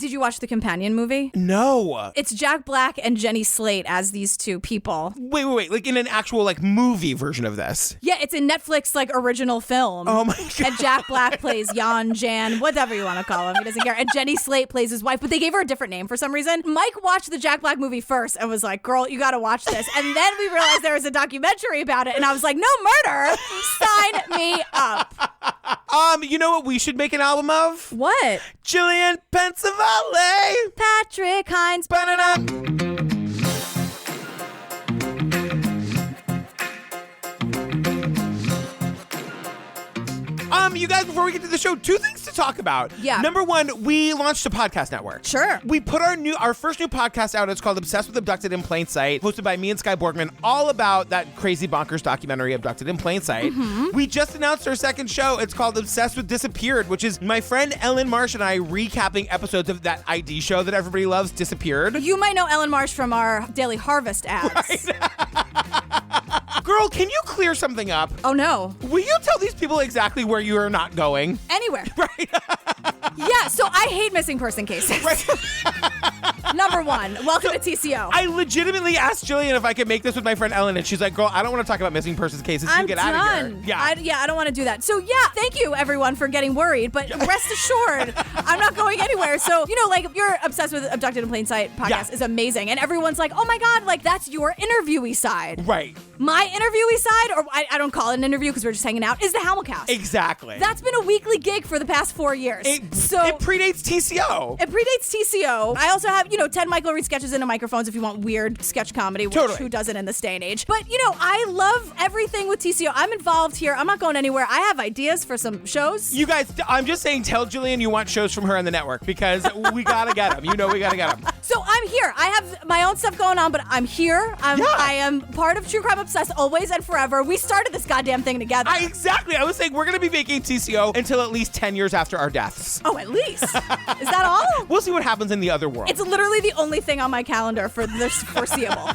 Did you watch the companion movie? No. It's Jack Black and Jenny Slate as these two people. Wait. Like in an actual like movie version of this? Yeah, it's a Netflix like original film. Oh my God. And Jack Black plays Jan, whatever you want to call him. He doesn't care. And Jenny Slate plays his wife, but they gave her a different name for some reason. Mike watched the Jack Black movie first and was like, girl, you got to watch this. And then we realized there was a documentary about it. And I was like, no murder. Sign me up. You know what we should make an album of? What? Jillian Pensavalle. Patrick Hines. Ba-da-da. You guys, before we get to the show, 2 things to talk about. Yeah. Number 1, we launched a podcast network. Sure. We put our first new podcast out. It's called Obsessed with Abducted in Plain Sight, hosted by me and Sky Borgman, all about that crazy bonkers documentary Abducted in Plain Sight. Mm-hmm. We just announced our second show. It's called Obsessed with Disappeared, which is my friend Ellen Marsh and I recapping episodes of that ID show that everybody loves, Disappeared. You might know Ellen Marsh from our Daily Harvest ads. Right. Girl, can you clear something up? Oh, no. Will you tell these people exactly where you are not going? Anywhere. Right. Yeah, so I hate missing person cases. Right. Number 1, welcome to TCO. I legitimately asked Jillian if I could make this with my friend Ellen, and she's like, girl, I don't want to talk about missing persons cases. I'm you get done. out of here. I don't want to do that. So yeah, thank you everyone for getting worried, but rest assured, I'm not going anywhere. So, like you're obsessed with Abducted in Plain Sight podcast is amazing. And everyone's like, oh my God, like that's your interviewee side. Right. My interviewee side, or I don't call it an interview because we're just hanging out, is the Hamilcast. Exactly. That's been a weekly gig for the past 4 years. It predates TCO. It predates TCO. I also have, 10 Michael Reed sketches into microphones if you want weird sketch comedy, which who doesn't in this day and age. But, I love everything with TCO. I'm involved here. I'm not going anywhere. I have ideas for some shows. You guys, I'm just saying, tell Jillian you want shows from her on the network because we got to get them. We got to get them. So I'm here. I have my own stuff going on, but I'm here. I am part of True Crime Obsessed always and forever. We started this goddamn thing together. Exactly. I was saying we're going to be making TCO until at least 10 years after our deaths. Oh, at least. Is that all? We'll see what happens in the other world. It's literally the only thing on my calendar for the foreseeable.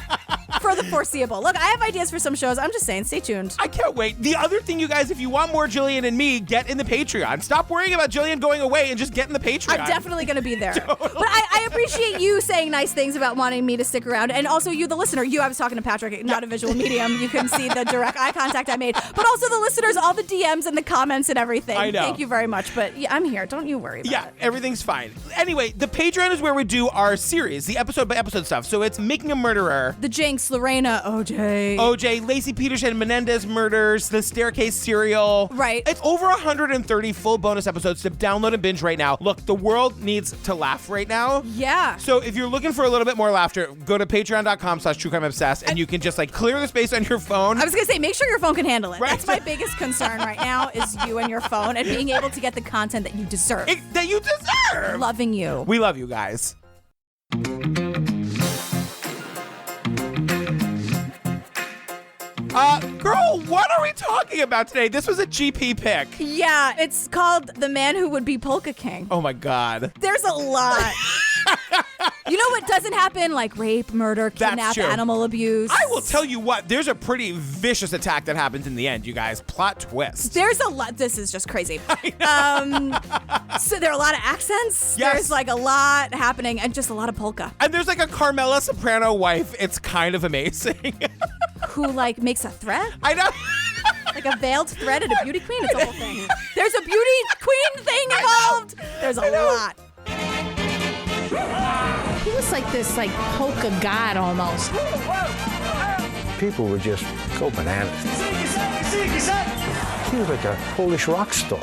For the foreseeable. Look, I have ideas for some shows. I'm just saying, stay tuned. I can't wait. The other thing, you guys, if you want more Jillian and me, get in the Patreon. Stop worrying about Jillian going away and just get in the Patreon. I'm definitely going to be there. Totally. But I appreciate you saying nice things about wanting me to stick around. And also you, the listener. I was talking to Patrick, not a visual medium. You couldn't see the direct eye contact I made. But also the listeners, all the DMs and the comments and everything. I know. Thank you very much. But yeah, I'm here. Don't you worry about it. Everything's fine. Anyway, the Patreon is where we do our series, the episode by episode stuff. So it's Making a Murderer, The Jinx, Lorena, OJ, Lacey Peterson, Menendez murders, The Staircase serial. Right. It's over 130 full bonus episodes to download and binge right now. Look, the world needs to laugh right now. Yeah. So if you're looking for a little bit more laughter, go to patreon.com/truecrimeobsessed and you can just clear the space on your phone. I was going to say, make sure your phone can handle it. Right. That's my biggest concern right now is you and your phone and being able to get the content that you deserve. That you deserve. Loving you. We love you guys. Girl, what are we talking about today? This was a GP pick. Yeah, it's called The Man Who Would Be Polka King. Oh my God. There's a lot. You know what doesn't happen? Like rape, murder, kidnap, animal abuse. I will tell you what, there's a pretty vicious attack that happens in the end, you guys. Plot twist. There's a lot. This is just crazy. So there are a lot of accents. Yes. There's a lot happening and just a lot of polka. And there's a Carmela Soprano wife. It's kind of amazing. Who makes a threat? I know. Like a veiled threat at a beauty queen? It's a whole thing. There's a beauty queen thing involved. There's a lot. He was like this polka god almost. People would just go bananas. He was like a Polish rock star.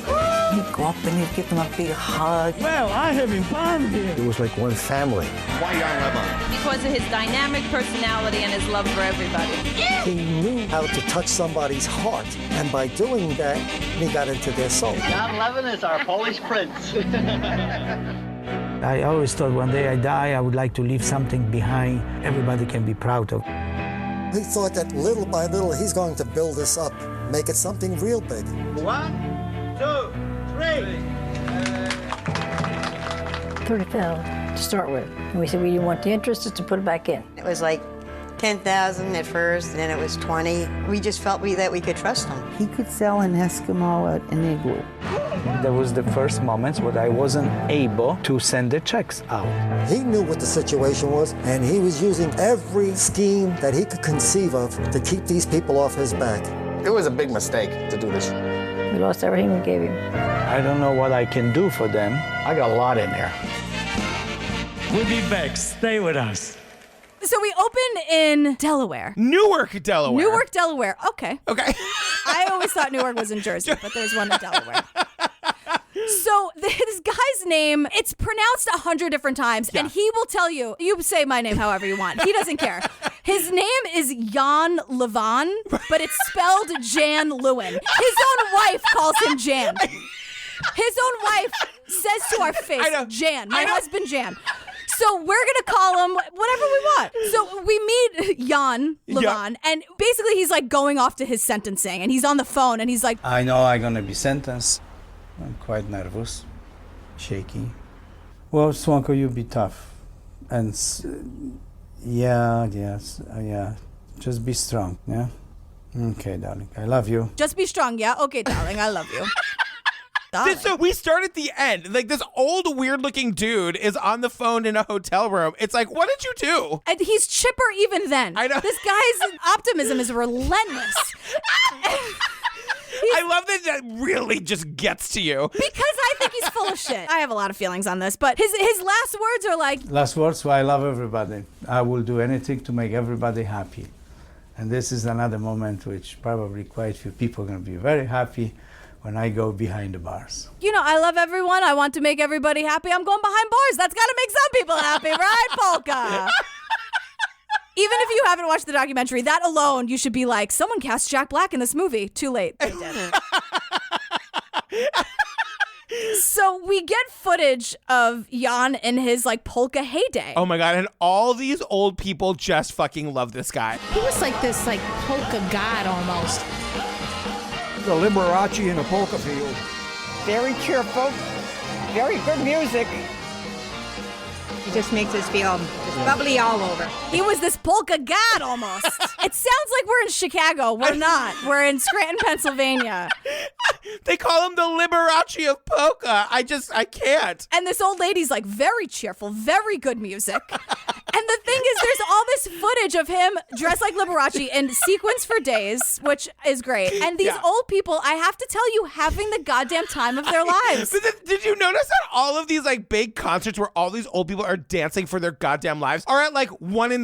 He'd go up and he'd give them a big hug. Well, I having fun here. It was like one family. Why Jan Lewan? Because of his dynamic personality and his love for everybody. He knew how to touch somebody's heart, and by doing that, he got into their soul. Jan Lewan is our Polish prince. I always thought one day I die, I would like to leave something behind everybody can be proud of. He thought that little by little, he's going to build this up, make it something real big. 1, 2, 3. 30,000 to start with. And we said we didn't want the interest, just to put it back in. It was like 10,000 at first, and then it was 20. We just felt that we could trust him. He could sell an Eskimo an igloo. There was the first moments where I wasn't able to send the checks out. He knew what the situation was, and he was using every scheme that he could conceive of to keep these people off his back. It was a big mistake to do this. We lost everything we gave him. I don't know what I can do for them. I got a lot in there. We'll be back. Stay with us. So we open in Delaware. Newark, Delaware. Newark, Delaware. Okay. Okay. I always thought Newark was in Jersey, but there's one in Delaware. So this guy's name, it's pronounced 100 different times, and he will tell you, you say my name however you want. He doesn't care. His name is Jan Lewan, but it's spelled Jan Lewan. His own wife calls him Jan. His own wife says to our face, Jan, my husband Jan. So we're going to call him whatever we want. So we meet Jan Lewan, and basically he's like going off to his sentencing, and he's on the phone, and he's like, I know I'm going to be sentenced. I'm quite nervous, shaky. Well, Swanko, you be tough. And yeah. Just be strong, yeah? Okay, darling, I love you. just be strong, yeah? Okay, darling, I love you. So we start at the end. Like, this old, weird-looking dude is on the phone in a hotel room. It's like, what did you do? And he's chipper even then. I know. This guy's optimism is relentless. I love that really just gets to you. Because I think he's full of shit. I have a lot of feelings on this, but his last words are like... Last words, well, I love everybody. I will do anything to make everybody happy. And this is another moment which probably quite few people are going to be very happy when I go behind the bars. You know, I love everyone. I want to make everybody happy. I'm going behind bars. That's got to make some people happy, right, Polka? Even if you haven't watched the documentary, that alone, you should be like, someone cast Jack Black in this movie. Too late. They did. So we get footage of Jan in his like polka heyday. Oh my God, and all these old people just fucking love this guy. He was like this like polka god almost. The Liberace in a polka field. Very cheerful, very good music. He just makes us feel just bubbly all over. He was this polka god almost. It sounds like we're in Chicago. We're not. We're in Scranton, Pennsylvania. They call him the Liberace of polka. I can't. And this old lady's like very cheerful, very good music. And the thing is, there's all this footage of him dressed like Liberace in sequins for days, which is great. And these old people, I have to tell you, having the goddamn time of their lives. Did you notice that all of these like big concerts where all these old people are dancing for their goddamn lives are at like 1 PM?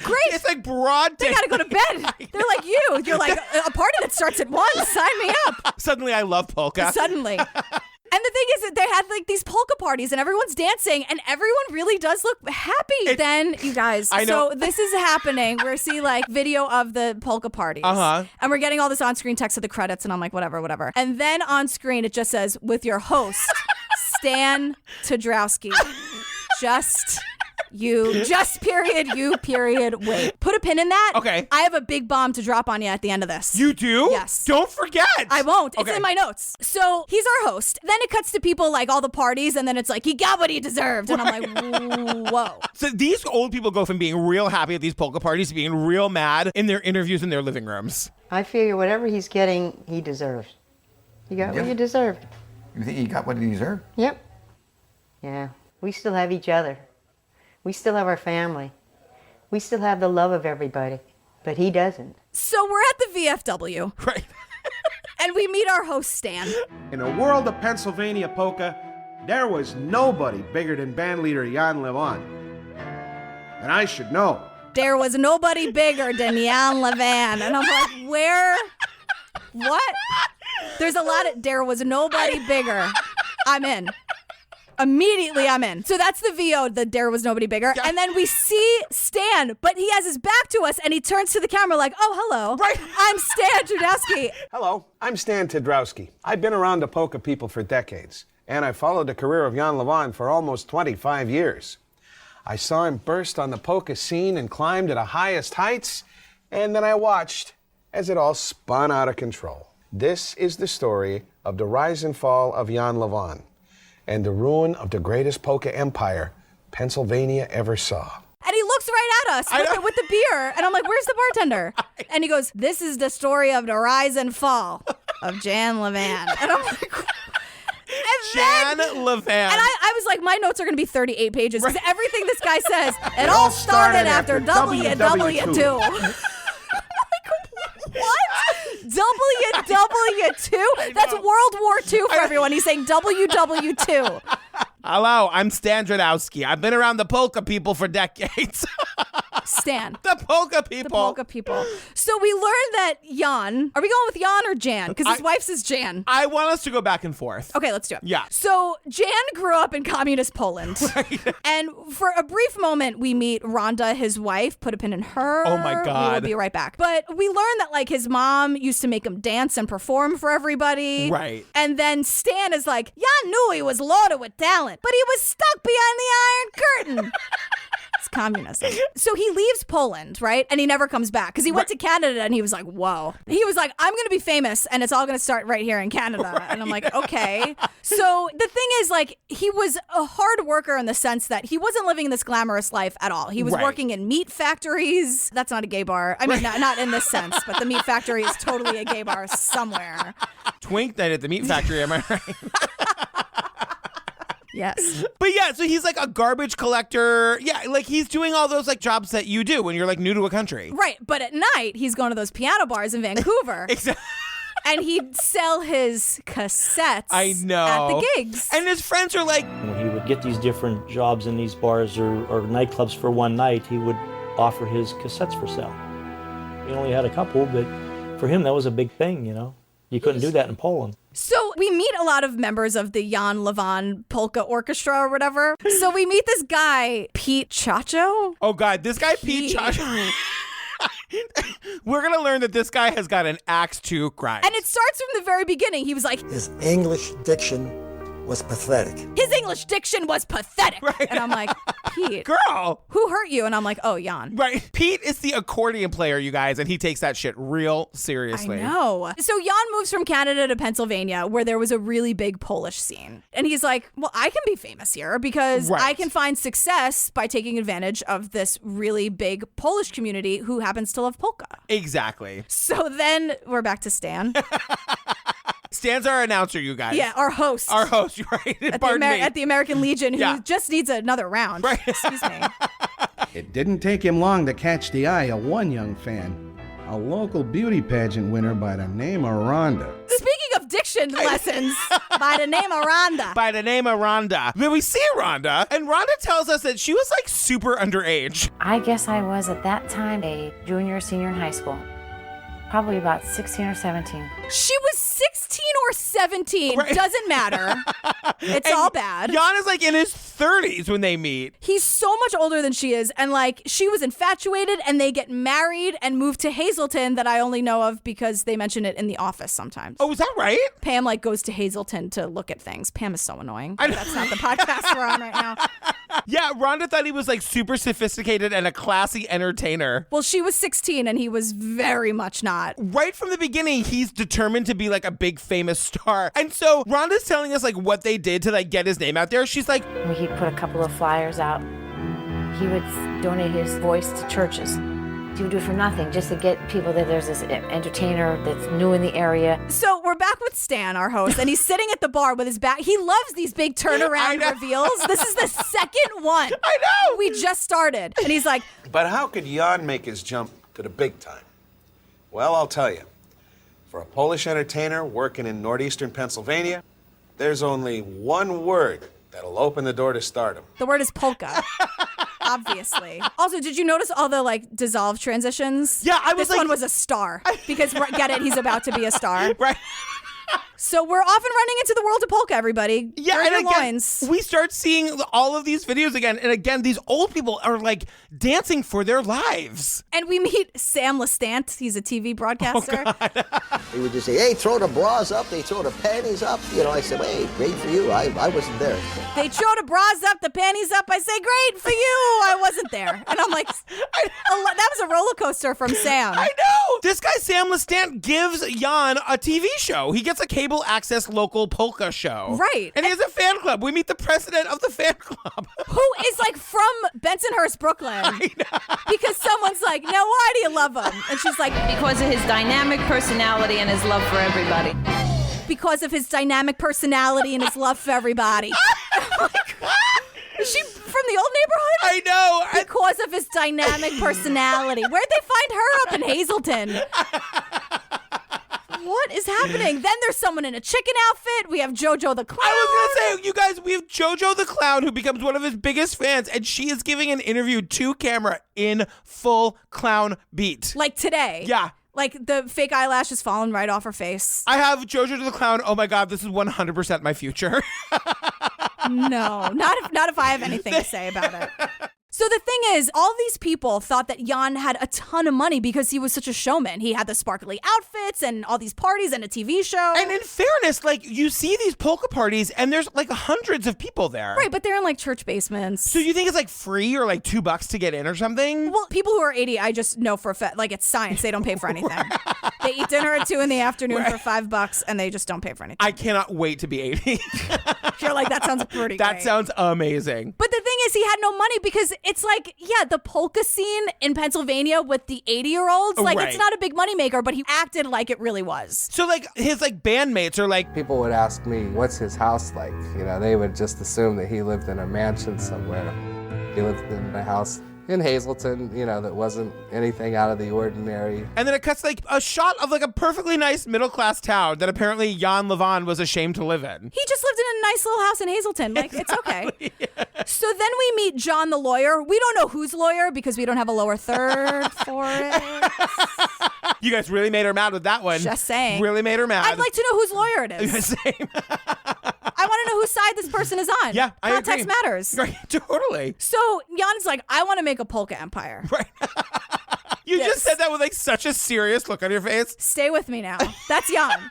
Great. It's like broad day. They gotta go to bed. They're like you. You're like, a party that starts at 1, sign me up. Suddenly I love polka. Suddenly. And the thing is that they had like these polka parties and everyone's dancing and everyone really does look happy. Then you guys, so this is happening. We're seeing like video of the polka parties. And we're getting all this on-screen text of the credits and I'm like, whatever. And then on screen it just says, with your host, Stan Todrowski. Period, wait. Put a pin in that. Okay. I have a big bomb to drop on you at the end of this. You do? Yes. Don't forget. I won't. It's in my notes. So he's our host. Then it cuts to people like all the parties and then it's like, he got what he deserved. And I'm like, whoa. So these old people go from being real happy at these polka parties to being real mad in their interviews in their living rooms. I figure whatever he's getting, he deserves. You got what you deserved. You think he got what he deserved? Yep. Yeah. We still have each other. We still have our family. We still have the love of everybody, but he doesn't. So we're at the VFW. Right. And we meet our host, Stan. In a world of Pennsylvania polka, there was nobody bigger than bandleader Jan Lewan. And I should know. There was nobody bigger than Jan Lewan. And I'm like, where? What? There's a lot of, there was nobody bigger. I'm in. Immediately I'm in. So that's the VO, the there was nobody bigger. And then we see Stan, but he has his back to us and he turns to the camera like, oh, hello. Right. I'm Stan Todrowski. Hello, I'm Stan Todrowski. I've been around the polka people for decades, and I followed the career of Jan Lewan for almost 25 years. I saw him burst on the polka scene and climb to the highest heights, and then I watched as it all spun out of control. This is the story of the rise and fall of Jan Lewan and the ruin of the greatest polka empire Pennsylvania ever saw. And he looks right at us with the beer. And I'm like, where's the bartender? And he goes, this is the story of the rise and fall of Jan Lewan. And I'm like, Jan Lewan. And I was like, my notes are going to be 38 pages because everything this guy says, it all started after WW2. What? WW2? That's World War II for everyone. He's saying WW2. Hello, I'm Stan Dradowski. I've been around the polka people for decades. Stan. The polka people. The polka people. So we learned that Jan, are we going with Jan or Jan? Because his wife says Jan. I want us to go back and forth. Okay, let's do it. Yeah. So Jan grew up in communist Poland. Right. And for a brief moment, we meet Rhonda, his wife, put a pin in her. Oh my God. We will be right back. But we learned that like his mom used to make him dance and perform for everybody. Right. And then Stan is like, Jan knew he was loaded with talent, but he was stuck behind the Iron Curtain. It's communism. So he leaves Poland, right? And he never comes back because he went to Canada and he was like, whoa. He was like, I'm going to be famous and it's all going to start right here in Canada. Right. And I'm like, okay. So the thing is, like, he was a hard worker in the sense that he wasn't living this glamorous life at all. He was working in meat factories. That's not a gay bar. I mean, not in this sense, but the meat factory is totally a gay bar somewhere. Twink night at the meat factory, am I right? Yes. But yeah, so he's like a garbage collector. Yeah, like he's doing all those like jobs that you do when you're like new to a country. Right. But at night, he's going to those piano bars in Vancouver. Exactly. And he'd sell his cassettes at the gigs. And his friends are like... When he would get these different jobs in these bars or nightclubs for one night, he would offer his cassettes for sale. He only had a couple, but for him, that was a big thing, you know? You couldn't do that in Poland. So we meet a lot of members of the Jan Lewan Polka Orchestra or whatever. So we meet this guy, Pete Chacho. Oh, God, this guy, Pete Chacho. We're going to learn that this guy has got an axe to grind. And it starts from the very beginning. He was like... His English diction was pathetic. His English diction was pathetic. Right. And I'm like, Pete. Girl. Who hurt you? And I'm like, oh, Jan. Right. Pete is the accordion player, you guys, and he takes that shit real seriously. I know. So Jan moves from Canada to Pennsylvania, where there was a really big Polish scene. And he's like, well, I can be famous here because I can find success by taking advantage of this really big Polish community who happens to love polka. Exactly. So then we're back to Stan. Stan's our announcer, you guys. Yeah, our host. Our host, right? At the American Legion, who just needs another round. Right. Excuse me. It didn't take him long to catch the eye of one young fan, a local beauty pageant winner by the name of Rhonda. Speaking of diction lessons, by the name of Rhonda. By the name of Rhonda. Then we see Rhonda, and Rhonda tells us that she was like super underage. I guess I was at that time a junior, senior in high school. Probably about 16 or 17. She was 16 or 17. Right. Doesn't matter. It's all bad. Jan is like in his 30s when they meet. He's so much older than she is. And like she was infatuated and they get married and move to Hazleton that I only know of because they mention it in The Office sometimes. Oh, is that right? Pam like goes to Hazleton to look at things. Pam is so annoying. That's not the podcast we're on right now. Yeah, Rhonda thought he was like super sophisticated and a classy entertainer. Well, she was 16 and he was very much not. Right from the beginning, he's determined to be like a big famous star. And so Rhonda's telling us like what they did to like get his name out there. She's like, he'd put a couple of flyers out. He would donate his voice to churches. He would do it for nothing, just to get people that there's this entertainer that's new in the area. So we're back with Stan, our host, and he's sitting at the bar with his back. He loves these big turnaround reveals. This is the second one. I know. We just started. And he's like, but how could Jan make his jump to the big time? Well, I'll tell you. For a Polish entertainer working in northeastern Pennsylvania, there's only one word that'll open the door to stardom. The word is polka. Obviously. Also, did you notice all the like dissolve transitions? Yeah, I was This one was a star because get it, he's about to be a star. Right. So we're off and running into the world of polka, everybody. Yeah, Gird and your again, loins. we start seeing all of these videos again. And again, these old people are like dancing for their lives. And we meet Sam Lestant. He's a TV broadcaster. He would just say, hey, throw the bras up. They throw the panties up. You know, I said, hey, great for you. I wasn't there. They throw the bras up, the panties up. I say, great for you. I wasn't there. And I'm like, that was a roller coaster from Sam. I know. This guy, Sam Lestant, gives Jan a TV show. He gets a cable access local polka show. Right. And he has a fan club. We meet the president of the fan club. Who is like from Bensonhurst, Brooklyn. I know. Because someone's like, now why do you love him? And she's like, because of his dynamic personality and his love for everybody. because of his dynamic personality and his love for everybody. Is she from the old neighborhood? I know. Because of his dynamic personality. Where'd they find her? Up in Hazleton. What is happening? Then there's someone in a chicken outfit. We have JoJo the Clown. I was going to say, you guys, we have JoJo the Clown, who becomes one of his biggest fans, and she is giving an interview to camera in full clown beat. Like today. Yeah. Like the fake eyelash is falling right off her face. I have JoJo the Clown. Oh my God, this is 100% my future. No, not if I have anything to say about it. So the thing is, all these people thought that Jan had a ton of money because he was such a showman. He had the sparkly outfits and all these parties and a TV show. And in fairness, like, you see these polka parties and there's like hundreds of people there. Right, but they're in like church basements. So you think it's like free or like $2 to get in or something? Well, people who are 80, I just know for a fact, like it's science. They don't pay for anything. They eat dinner at 2 in the afternoon for $5 and they just don't pay for anything. I cannot wait to be 80. You're like, that sounds pretty That great. sounds amazing. But the thing is, he had no money because it's like, yeah, the polka scene in Pennsylvania with the 80-year-olds, like Right. it's not a big moneymaker, but he acted like it really was. So like his like bandmates are like, people would ask me, what's his house like? You know, they would just assume that he lived in a mansion somewhere. He lived in a house in Hazleton, you know, that wasn't anything out of the ordinary. and then it cuts like a shot of like a perfectly nice middle-class town that apparently Jan Lewan was ashamed to live in. He just lived in a nice little house in Hazleton. Like, it's okay. Yeah. So then we meet John the lawyer. We don't know whose lawyer because we don't have a lower third for it. You guys really made her mad with that one. Just saying. Really made her mad. I'd like to know whose lawyer it is. Same. I want to know whose side this person is on. Yeah, I Context agree. matters. Right, totally. So Jan's like, I want to make a polka empire. Right. You just said that with like such a serious look on your face. Stay with me now. That's Jan.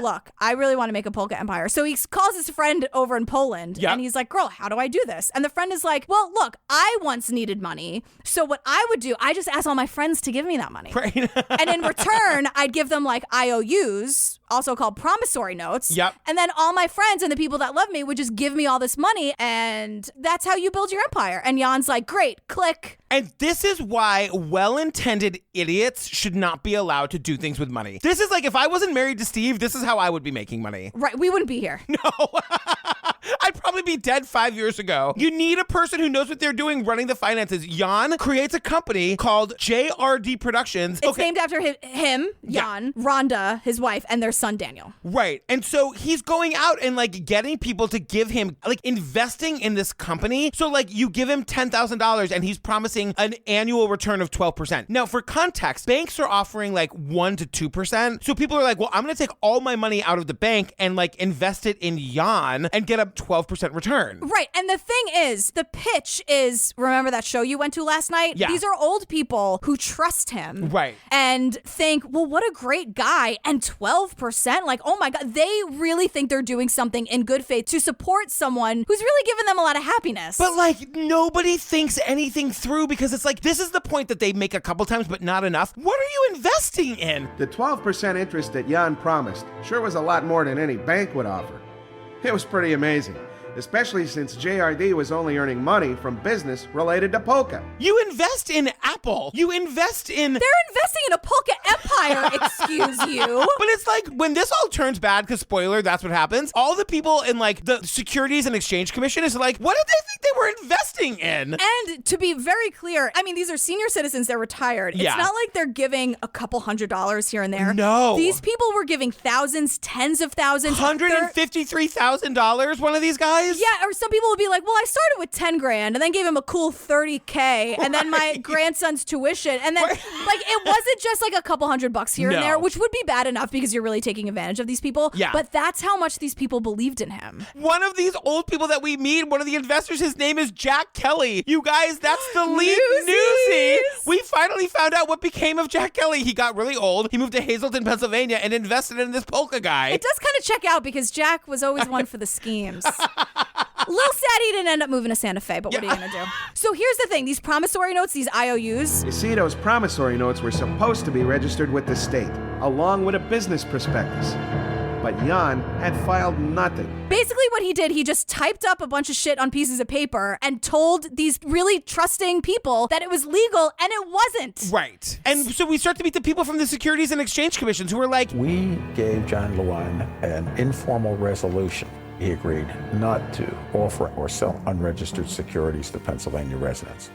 Look, I really want to make a polka empire. So he calls his friend over in Poland Yep. and he's like, girl, how do I do this? And the friend is like, well, look, I once needed money. So what I would do, I just ask all my friends to give me that money. Right. And in return, I'd give them like IOUs, also called promissory notes. Yep. And then all my friends and the people that love me would just give me all this money. And that's how you build your empire. And Jan's like, great, click. And this is why well-intended idiots should not be allowed to do things with money. This is like, if I wasn't married to Steve, this is how I would be making money. Right, we wouldn't be here. No. I'd probably be dead 5 years ago. You need a person who knows what they're doing running the finances. Jan creates a company called JRD Productions. It's named after him, Jan, Rhonda, his wife, and their son, Daniel. Right. And so he's going out and like getting people to give him, like investing in this company. So like you give him $10,000 and he's promising an annual return of 12%. Now for context, banks are offering like 1 to 2%. So people are like, well, I'm going to take all my money out of the bank and like invest it in Jan and get a 12% return. Right. And the thing is, the pitch is, remember that show you went to last night? Yeah. These are old people who trust him. Right. And think, well, what a great guy. And 12%, like, oh my God, they really think they're doing something in good faith to support someone who's really giving them a lot of happiness. But like nobody thinks anything through because it's like, this is the point that they make a couple times, but not enough. What are you investing in? The 12% interest that Jan promised sure was a lot more than any bank would offer. It was pretty amazing, especially since JRD was only earning money from business related to polka. You invest in Apple. You invest in... They're investing in a polka empire, excuse you. But it's like, when this all turns bad, because spoiler, that's what happens, all the people in like the Securities and Exchange Commission is like, what did they think they were investing in? And to be very clear, I mean, these are senior citizens, they're retired. Yeah. It's not like they're giving a couple $100 here and there. No. These people were giving thousands, tens of thousands. $153,000, one of these guys? Yeah, or some people would be like, well, I started with 10 grand and then gave him a cool 30K and then my grandson's tuition. And then like, it wasn't just like a couple $100 here and No. there, which would be bad enough because you're really taking advantage of these people. Yeah. But that's how much these people believed in him. One of these old people that we meet, one of the investors, his name is Jack Kelly. You guys, that's the lead newsie. We finally found out what became of Jack Kelly. He got really old. He moved to Hazleton, Pennsylvania and invested in this polka guy. It does kind of check out because Jack was always one for the schemes. A little sad he didn't end up moving to Santa Fe, but what are you going to do? So here's the thing. These promissory notes, these IOUs. You see, those promissory notes were supposed to be registered with the state, along with a business prospectus. But Jan had filed nothing. Basically what he did, he just typed up a bunch of shit on pieces of paper and told these really trusting people that it was legal, and it wasn't. Right. And so we start to meet the people from the Securities and Exchange Commissions who were like, We gave Jan Lewan an informal resolution. He agreed not to offer or sell unregistered securities to Pennsylvania residents.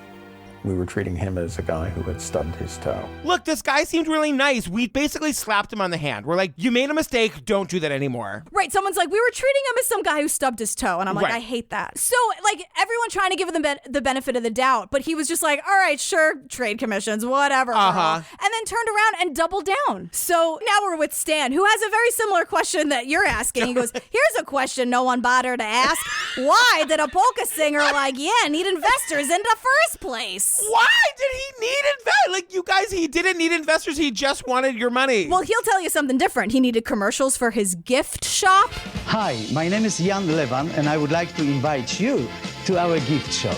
We were treating him as a guy who had stubbed his toe. look, this guy seemed really nice. We basically slapped him on the hand. We're like, you made a mistake. Don't do that anymore. Right. Someone's like, we were treating him as some guy who stubbed his toe. And I'm like, Right. I hate that. So, like, everyone trying to give him the benefit of the doubt. But he was just like, all right, sure, trade commissions, whatever. girl." And then turned around and doubled down. So now we're with Stan, who has a very similar question that you're asking. He goes, here's a question no one bothered to ask. Why did a polka singer like Jan need investors in the first place? Why did he need investors? Like, you guys, he didn't need investors. He just wanted your money. Well, he'll tell you something different. He needed commercials for his gift shop. Hi, my name is Jan Lewan, and I would like to invite you to our gift shop.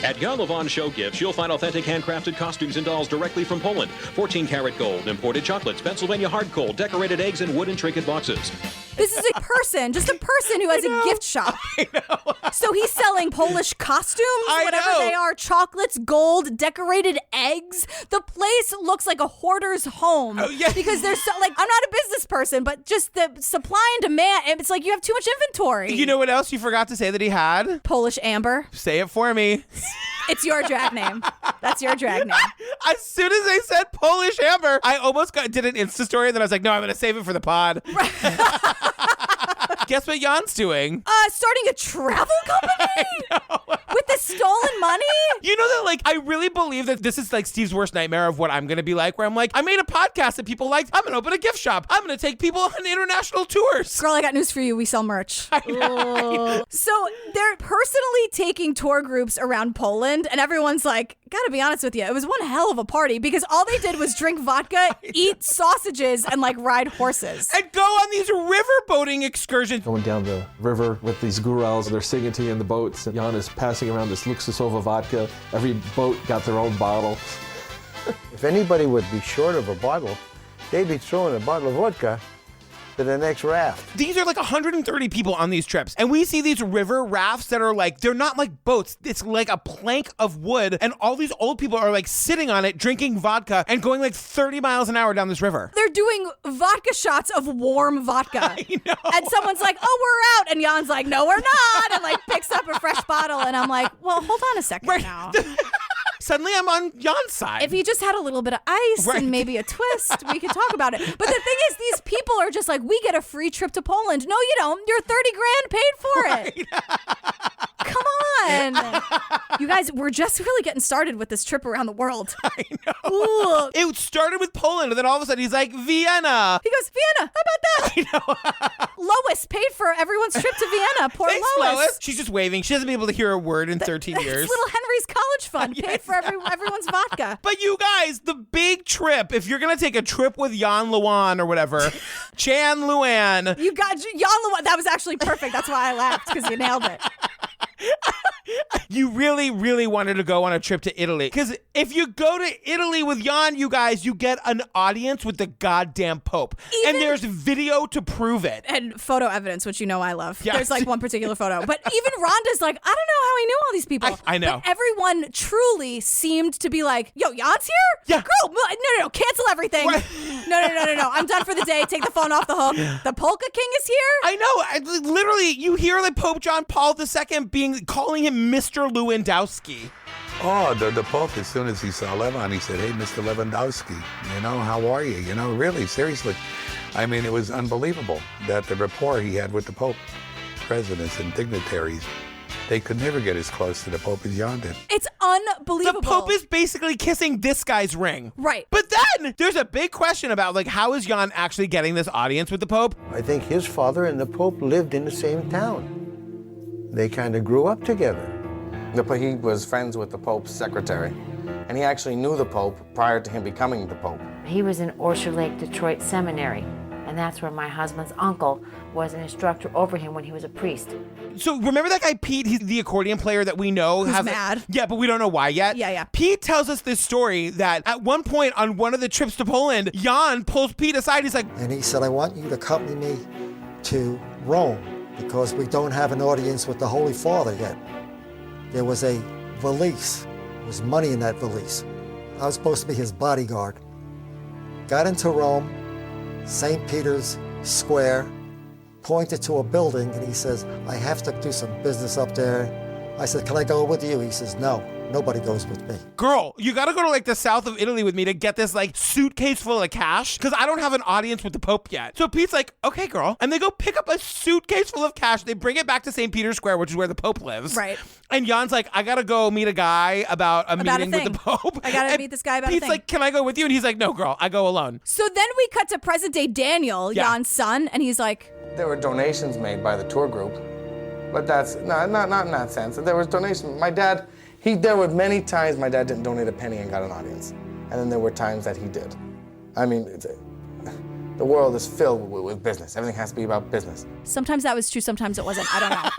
At Jan Lewan Show Gifts, you'll find authentic handcrafted costumes and dolls directly from Poland. 14-karat gold, imported chocolates, Pennsylvania hard coal, decorated eggs, and wooden trinket boxes. This is a person, just a person who has a gift shop. I know. So he's selling Polish costumes, whatever know. they are, chocolates, gold, decorated eggs. The place looks like a hoarder's home. Oh, yeah. Because there's so, like, I'm not a business person, but just the supply and demand, it's like you have too much inventory. You know what else you forgot to say that he had? Polish Amber. Say it for me. It's your drag name. That's your drag name. As soon as I said Polish Amber, I almost did an Insta story, and then I was like, no, I'm going to save it for the pod. Guess what Jan's doing? Starting a travel company? With the stolen money? You know that, like, I really believe that this is like Steve's worst nightmare of what I'm going to be like, where I'm like, I made a podcast that people liked. I'm going to open a gift shop. I'm going to take people on international tours. Girl, I got news for you. We sell merch. I know. So they're personally taking tour groups around Poland, and everyone's like, gotta be honest with you, it was one hell of a party because all they did was drink vodka, eat sausages, and like ride horses. And go on these riverboating excursions. Going down the river with these gurals, they're singing to you in the boats, and Jan is passing around this Luxusova vodka. Every boat got their own bottle. If anybody would be short of a bottle, they'd be throwing a bottle of vodka to the next raft. These are like 130 people on these trips. And we see these river rafts that are like, they're not like boats. It's like a plank of wood. And all these old people are like sitting on it, drinking vodka and going like 30 miles an hour down this river. They're doing vodka shots of warm vodka. I know. And someone's like, oh, we're out. And Jan's like, no, we're not. And like picks up a fresh bottle. And I'm like, well, hold on a second now. Suddenly I'm on Jan's side. If he just had a little bit of ice and maybe a twist, we could talk about it. But the thing is, these people are just like, we get a free trip to Poland. No, you don't. You're 30 grand paid for it. Come on. You guys, we're just really getting started with this trip around the world. I know. It started with Poland, and then all of a sudden he's like, Vienna. He goes, Vienna, how about that? I know. Lois paid for everyone's trip to Vienna. Poor Thanks, Lois. She's just waving. She hasn't been able to hear a word in 13 years. It's little Henry's college fund paid for everyone's vodka. But you guys, the big trip, if you're going to take a trip with Jan Lewan or whatever, Jan Lewan. You got Jan Lewan. That was actually perfect. That's why I laughed, because you nailed it. You really, really wanted to go on a trip to Italy. Because if you go to Italy with Jan, you guys, you get an audience with the goddamn Pope. And there's video to prove it. And photo evidence, which you know I love. Yes. There's like one particular photo. But even Rhonda's like, I don't know how he knew all these people. I know. But everyone truly seemed to be like, yo, Jan's here? Yeah. Girl, no. Cancel everything. Right. No. I'm done for the day. Take the phone off the hook. The Polka King is here? I know. Literally, you hear like Pope John Paul II calling him Mr. Lewandowski. Oh, the Pope, as soon as he saw Lewan, he said, hey, Mr. Lewandowski, how are you? Really, seriously. I mean, it was unbelievable that the rapport he had with the Pope, presidents and dignitaries, they could never get as close to the Pope as Jan did. It's unbelievable. The Pope is basically kissing this guy's ring. Right. But then there's a big question about, like, how is Jan actually getting this audience with the Pope? I think his father and the Pope lived in the same town. They kind of grew up together. He was friends with the Pope's secretary, and he actually knew the Pope prior to him becoming the Pope. He was in Orchard Lake Detroit Seminary, and that's where my husband's uncle was an instructor over him when he was a priest. So remember that guy Pete? He's the accordion player that we know Who's mad. Yeah, but we don't know why yet. Yeah. Pete tells us this story that at one point on one of the trips to Poland, Jan pulls Pete aside. He's like, And he said, I want you to accompany me to Rome because we don't have an audience with the Holy Father yet. There was a valise. There was money in that valise. I was supposed to be his bodyguard. Got into Rome, St. Peter's Square, pointed to a building, and he says, I have to do some business up there. I said, can I go with you? He says, no, nobody goes with me. girl, you got to go to like the south of Italy with me to get this like suitcase full of cash because I don't have an audience with the Pope yet. So Pete's like, okay, girl. And they go pick up a suitcase full of cash. They bring it back to St. Peter's Square, which is where the Pope lives. Right. And Jan's like, I got to go meet a guy about a meeting with the Pope. I got to meet this guy about Pete's a thing. like, can I go with you? And he's like, no, girl, I go alone. So then we cut to present day Daniel, Jan's son, and he's like, There were donations made by the tour group, but that's not in that sense. There was donations. My dad, there were many times my dad didn't donate a penny and got an audience, and then there were times that he did. I mean, the world is filled with business. Everything has to be about business. sometimes that was true, sometimes it wasn't. I don't know.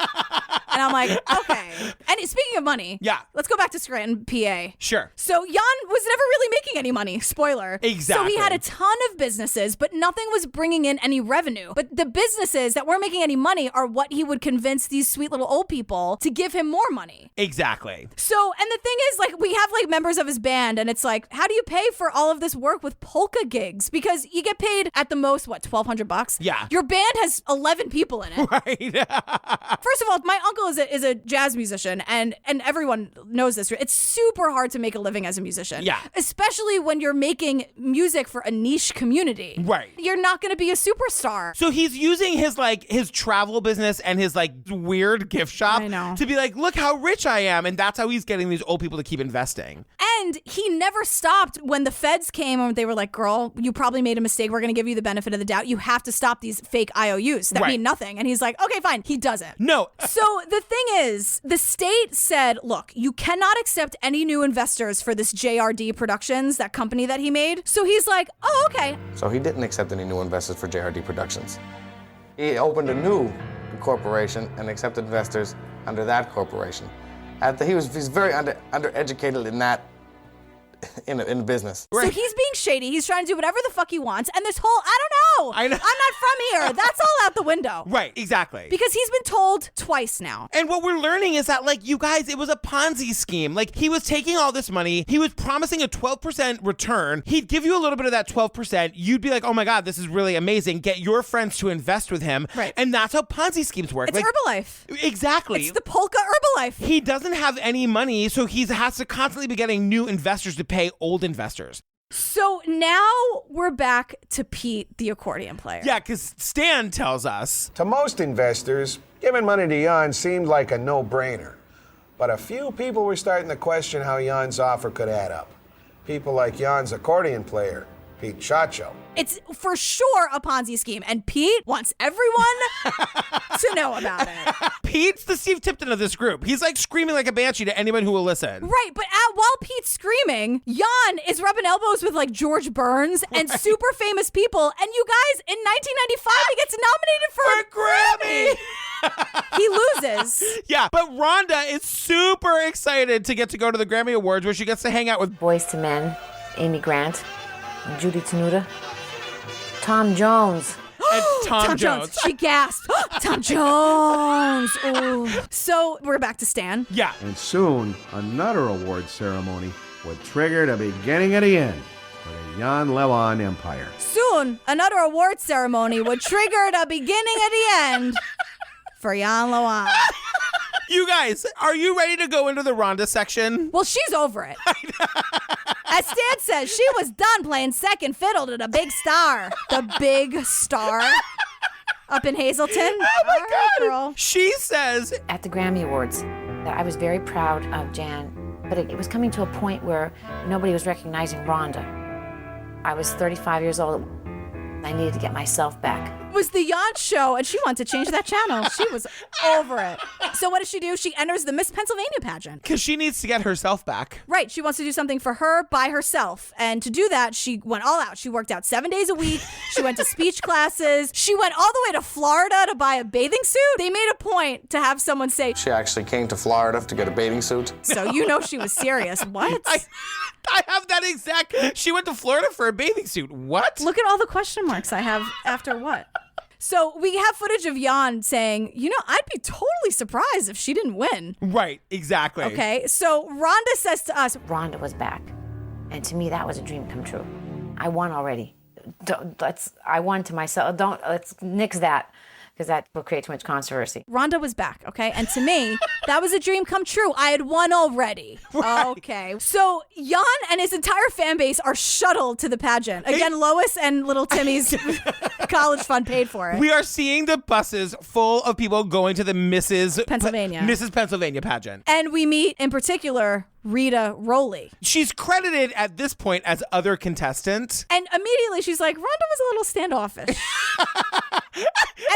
And I'm like, okay. And speaking of money, let's go back to Scranton, PA. Sure. So Jan was never really making any money. Spoiler. Exactly. So he had a ton of businesses, but nothing was bringing in any revenue. But the businesses that weren't making any money are what he would convince these sweet little old people to give him more money. Exactly. So, and the thing is, like, we have like members of his band, and it's like, how do you pay for all of this work with polka gigs? Because you get paid at the most, what, $1,200? Yeah. Your band has 11 people in it. Right. First of all, my uncle is a jazz musician, and everyone knows this. It's super hard to make a living as a musician. Yeah. Especially when you're making music for a niche community. Right. You're not going to be a superstar. So he's using his travel business and his like weird gift shop to be like, look how rich I am. And that's how he's getting these old people to keep investing. And he never stopped when the feds came and they were like, girl, you probably made a mistake. We're going to give you the benefit of the doubt. You have to stop these fake IOUs that mean nothing. And he's like, okay, fine. He doesn't. No. So the thing is, the state said, look, you cannot accept any new investors for this JRD Productions, that company that he made. So he's like, oh, okay. So he didn't accept any new investors for JRD Productions. He opened a new corporation and accepted investors under that corporation. He's very undereducated in that, in business. So he's being shady. He's trying to do whatever the fuck he wants. And this whole, I don't know. I'm not from here. That's all out the window. Right, exactly. Because he's been told twice now. And what we're learning is that, like, you guys, it was a Ponzi scheme. Like, he was taking all this money. He was promising a 12% return. He'd give you a little bit of that 12%. You'd be like, oh my God, this is really amazing. Get your friends to invest with him. Right. And that's how Ponzi schemes work. It's Herbalife. Exactly. It's the Polka Herbalife. He doesn't have any money, so he has to constantly be getting new investors to pay old investors. So now we're back to Pete, the accordion player. Yeah, because Stan tells us. To most investors, giving money to Jan seemed like a no-brainer. But a few people were starting to question how Jan's offer could add up. People like Jan's accordion player, Pete Chacho. It's for sure a Ponzi scheme, and Pete wants everyone to know about it. Pete's the Steve Tipton of this group. He's like screaming like a banshee to anyone who will listen. Right, but while Pete's screaming, Jan is rubbing elbows with like George Burns and super famous people, and you guys, in 1995, he gets nominated for a Grammy. He loses. Yeah, but Rhonda is super excited to get to go to the Grammy Awards where she gets to hang out with Boyz II Men, Amy Grant, Judy Tenuta, Tom Jones. And Tom Jones. She gasped. Tom Jones. Ooh. So we're back to Stan. Yeah. And soon, another award ceremony would trigger the beginning of the end for the Jan Lewan empire. Soon, another award ceremony would trigger the beginning of the end for Jan Lewan. You guys, are you ready to go into the Rhonda section? Well, she's over it. As Stan says, she was done playing second fiddle to the big star. The big star up in Hazleton. Oh my God. Girl. She says, at the Grammy Awards, I was very proud of Jan, but it was coming to a point where nobody was recognizing Rhonda. I was 35 years old. I needed to get myself back. was the Jan show, and she wanted to change that channel. She was over it. So what does she do? She enters the Miss Pennsylvania pageant. Because she needs to get herself back. Right. She wants to do something for her by herself. And to do that, she went all out. She worked out 7 days a week. She went to speech classes. She went all the way to Florida to buy a bathing suit. They made a point to have someone say, She actually came to Florida to get a bathing suit. so you know she was serious. What? I have that exact. She went to Florida for a bathing suit. What? Look at all the question marks I have after what? So we have footage of Jan saying, I'd be totally surprised if she didn't win. Right, exactly. Okay, so Rhonda says to us, Rhonda was back. And to me, that was a dream come true. I won already. I won to myself. Let's nix that, because that will create too much controversy. Rhonda was back, okay? And to me, that was a dream come true. I had won already. Right. Okay. So Jan and his entire fan base are shuttled to the pageant. Again, Lois and little Timmy's college fund paid for it. We are seeing the buses full of people going to the Mrs. Pennsylvania pageant. And we meet, in particular, Rita Rowley. She's credited at this point as other contestant. And immediately she's like, Rhonda was a little standoffish.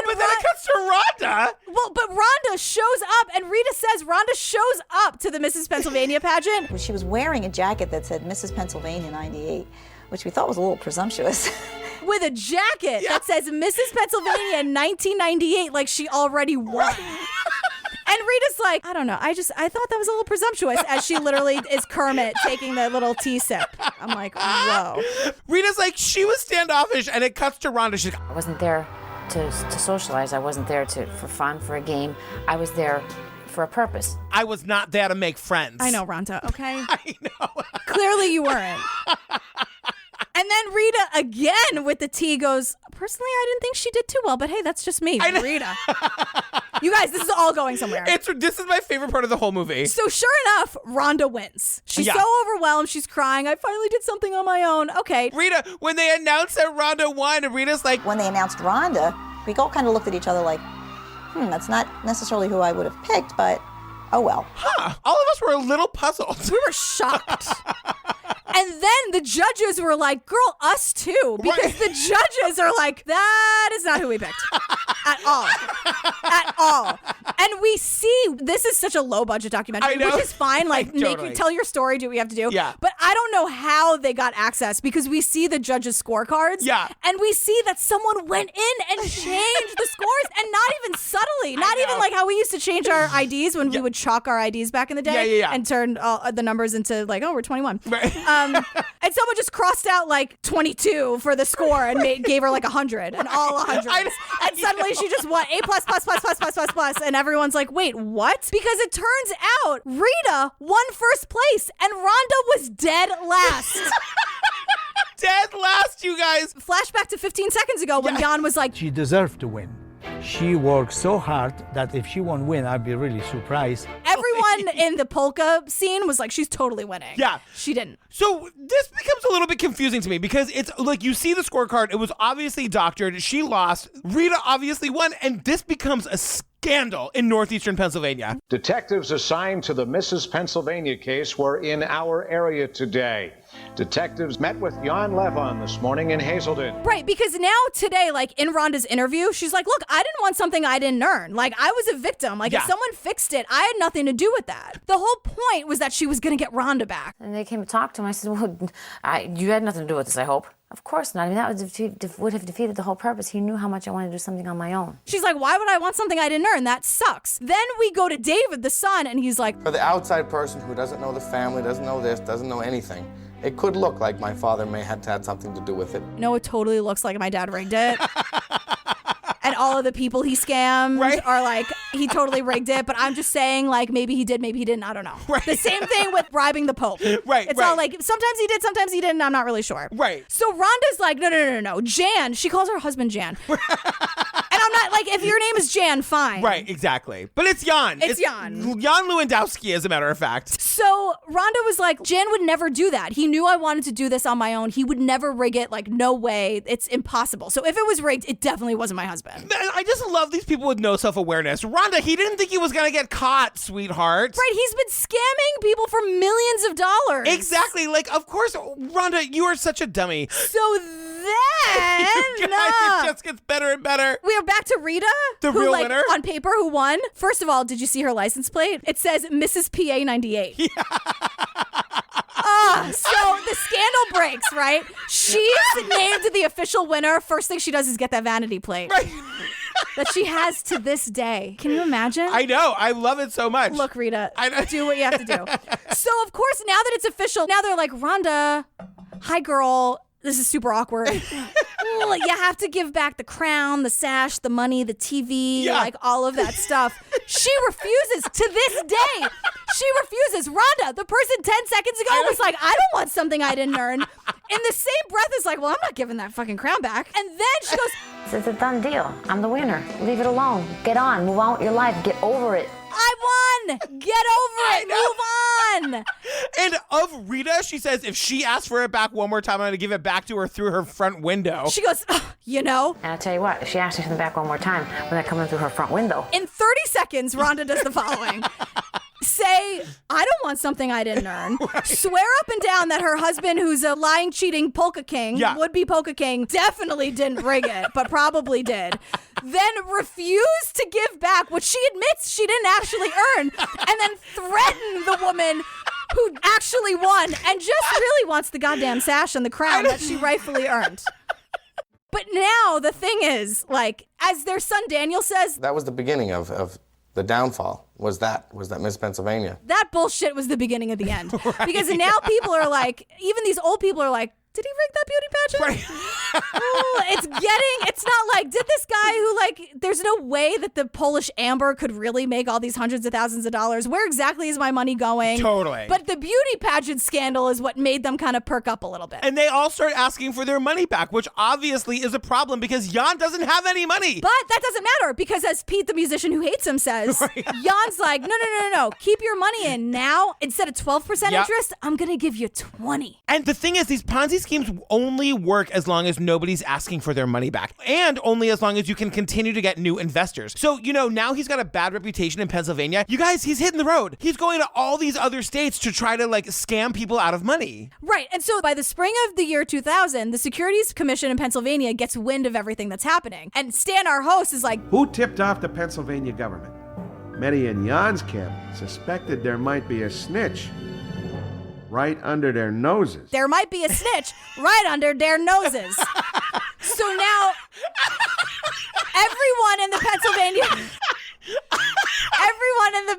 But then it comes to Rhonda. Well, but Rhonda shows up, and Rita says Rhonda shows up to the Mrs. Pennsylvania pageant. She was wearing a jacket that said Mrs. Pennsylvania 98, which we thought was a little presumptuous. With a jacket that says Mrs. Pennsylvania 1998, like she already won. And Rita's like, I don't know. I thought that was a little presumptuous, as she literally is Kermit taking the little tea sip. I'm like, whoa. Rita's like, she was standoffish, and it cuts to Rhonda. She's like, I wasn't there to socialize. I wasn't there for fun, for a game. I was there for a purpose. I was not there to make friends. I know, Rhonda, okay? I know. Clearly you weren't. And then Rita, again with the tea, goes, personally, I didn't think she did too well, but hey, that's just me, Rita. You guys, this is all going somewhere. This is my favorite part of the whole movie. So sure enough, Rhonda wins. She's so overwhelmed. She's crying. I finally did something on my own. Okay. Rita, when they announced that Rhonda won, and Rita's like... When they announced Rhonda, we all kind of looked at each other like, that's not necessarily who I would have picked, but oh well. Huh. All of us were a little puzzled. We were shocked. And then the judges were like, girl, us too. Because the judges are like, that is not who we picked. At all. At all. And we see, this is such a low budget documentary, which is fine. Like, tell your story, do what you have to do. Yeah. But I don't know how they got access, because we see the judges' scorecards. Yeah. And we see that someone went in and changed the scores, and not even subtly. Not even like how we used to change our IDs when we would chalk our IDs back in the day and turn the numbers into like, oh, we're 21. Right. And someone just crossed out like 22 for the score and gave her like 100 and all 100s. And suddenly she just won A+++++++++. And everyone's like, wait, what? Because it turns out Rita won first place and Rhonda was dead last. Dead last, you guys. Flashback to 15 seconds ago when Jan was like, she deserved to win. She worked so hard that if she won't win, I'd be really surprised. Everyone in the polka scene was like, she's totally winning. Yeah. She didn't. So this becomes a little bit confusing to me, because it's like, you see the scorecard. It was obviously doctored. She lost. Rita obviously won. And this becomes a scandal in northeastern Pennsylvania. Detectives assigned to the Mrs. Pennsylvania case were in our area today. Detectives met with Jan Lewan this morning in Hazelden. Right, because now today, like in Rhonda's interview, she's like, look, I didn't want something I didn't earn. Like, I was a victim. Like, if someone fixed it, I had nothing to do with that. The whole point was that she was going to get Rhonda back. And they came to talk to him. I said, well, you had nothing to do with this, I hope. Of course not. I mean, that would have defeated the whole purpose. He knew how much I wanted to do something on my own. She's like, why would I want something I didn't earn? That sucks. Then we go to David, the son, and he's like, for the outside person who doesn't know the family, doesn't know this, doesn't know anything, it could look like my father may have had something to do with it. No, it totally looks like my dad rigged it. And all of the people he scammed are like, he totally rigged it. But I'm just saying, like, maybe he did, maybe he didn't. I don't know. Right. The same thing with bribing the Pope. It's all like, sometimes he did, sometimes he didn't. I'm not really sure. Right. So Rhonda's like, no. Jan, she calls her husband Jan. And I'm not like, if your name is Jan, fine. Right, exactly. But it's Jan. It's Jan. Jan Lewandowski, as a matter of fact. So Rhonda was like, Jan would never do that. He knew I wanted to do this on my own. He would never rig it. Like, no way. It's impossible. So if it was rigged, it definitely wasn't my husband. I just love these people with no self-awareness. Rhonda, he didn't think he was going to get caught, sweetheart. Right, he's been scamming people for millions of dollars. Exactly. Like, of course, Rhonda, you are such a dummy. So It just gets better and better. We are back to Rita, the who, real like, winner on paper, who won. First of all, did you see her license plate? It says Mrs. PA 98. Yeah. So the scandal breaks, right? She's named the official winner. First thing she does is get that vanity plate. Right. That she has to this day. Can you imagine? I know. I love it so much. Look, Rita, do what you have to do. So, of course, now that it's official, now they're like, Rhonda, hi, girl. This is super awkward. You have to give back the crown, the sash, the money, the TV, like all of that stuff. She refuses to this day. She refuses. Rhonda, the person 10 seconds ago was like, I don't want something I didn't earn. In the same breath is like, well, I'm not giving that fucking crown back. And then she goes, It's a done deal. I'm the winner. Leave it alone. Get on. Move on with your life. Get over it. I won. Get over it. Move on. And of Rita, she says if she asks for it back one more time, I'm going to give it back to her through her front window. She goes, you know. And I'll tell you what, if she asks me for the back one more time, when I come in through her front window. In 30 seconds, Rhonda does the following. Say, I don't want something I didn't earn. Right. Swear up and down that her husband, who's a lying, cheating polka king, would-be polka king, definitely didn't rig it, but probably did. Then refuse to give back what she admits she didn't actually earn, and then threaten the woman who actually won and just really wants the goddamn sash and the crown that she rightfully earned. But now the thing is, like, as their son Daniel says, that was the beginning of the downfall. Was that Miss Pennsylvania? That bullshit was the beginning of the end. Right. Because now people are like, even these old people are like, did he rig that beauty pageant? Right. It's not like, did this guy who, like, there's no way that the Polish Amber could really make all these hundreds of thousands of dollars. Where exactly is my money going? Totally. But the beauty pageant scandal is what made them kind of perk up a little bit. And they all start asking for their money back, which obviously is a problem because Jan doesn't have any money. But that doesn't matter because, as Pete, the musician who hates him, says, right. Jan's like, no. Keep your money in now. Instead of 12% interest, I'm going to give you 20. And the thing is, these Ponzi schemes only work as long as nobody's asking for their money back, and only as long as you can continue to get new investors. So, now he's got a bad reputation in Pennsylvania. You guys, he's hitting the road. He's going to all these other states to try to, like, scam people out of money. Right. And so by the spring of the year 2000, the Securities Commission in Pennsylvania gets wind of everything that's happening. And Stan, our host, is like, who tipped off the Pennsylvania government? Many in Jan's camp suspected there might be a snitch right under their noses. There might be a snitch right under their noses. So now, everyone in the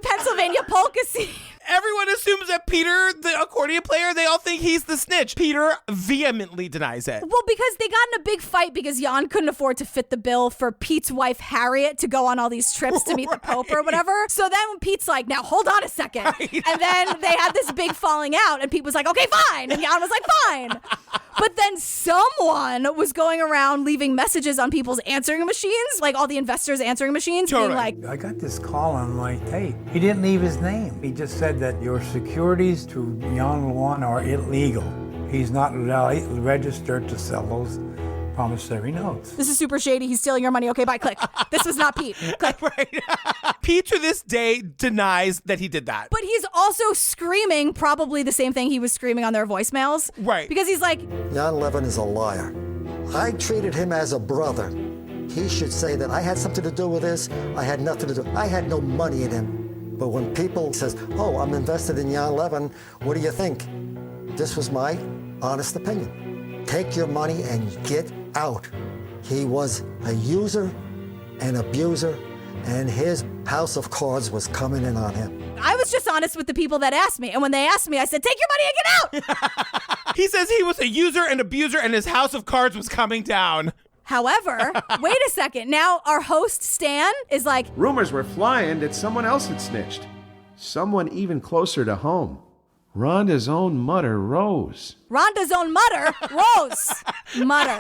Pennsylvania polka scene. Everyone assumes that Peter, the accordion player, they all think he's the snitch. Peter vehemently denies it. Well, because they got in a big fight because Jan couldn't afford to fit the bill for Pete's wife, Harriet, to go on all these trips to meet the Pope or whatever. So then when Pete's like, now hold on a second. Right. And then they had this big falling out and Pete was like, okay, fine. And Jan was like, fine. But then someone was going around leaving messages on people's answering machines, like all the investors' answering machines, being like, I got this call on my tape. He didn't leave his name. He just said that your securities to Jan Lewan are illegal. He's not registered to sell those promissory notes. This is super shady. He's stealing your money. Okay, bye. Click. This was not Pete. Click. Right. Pete to this day denies that he did that. But he's also screaming probably the same thing he was screaming on their voicemails. Right. Because he's like, Jan Lewan is a liar. I treated him as a brother. He should say that I had something to do with this. I had nothing to do. I had no money in him. But when people says, oh, I'm invested in Jan Lewan, what do you think? This was my honest opinion. Take your money and get out. He was a user, an abuser, and his house of cards was coming in on him. I was just honest with the people that asked me. And when they asked me, I said, take your money and get out. He says he was a user and abuser and his house of cards was coming down. However, wait a second. Now our host, Stan, is like, rumors were flying that someone else had snitched. Someone even closer to home. Rhonda's own mother, Rose. Rhonda's own mother, Rose. Mother.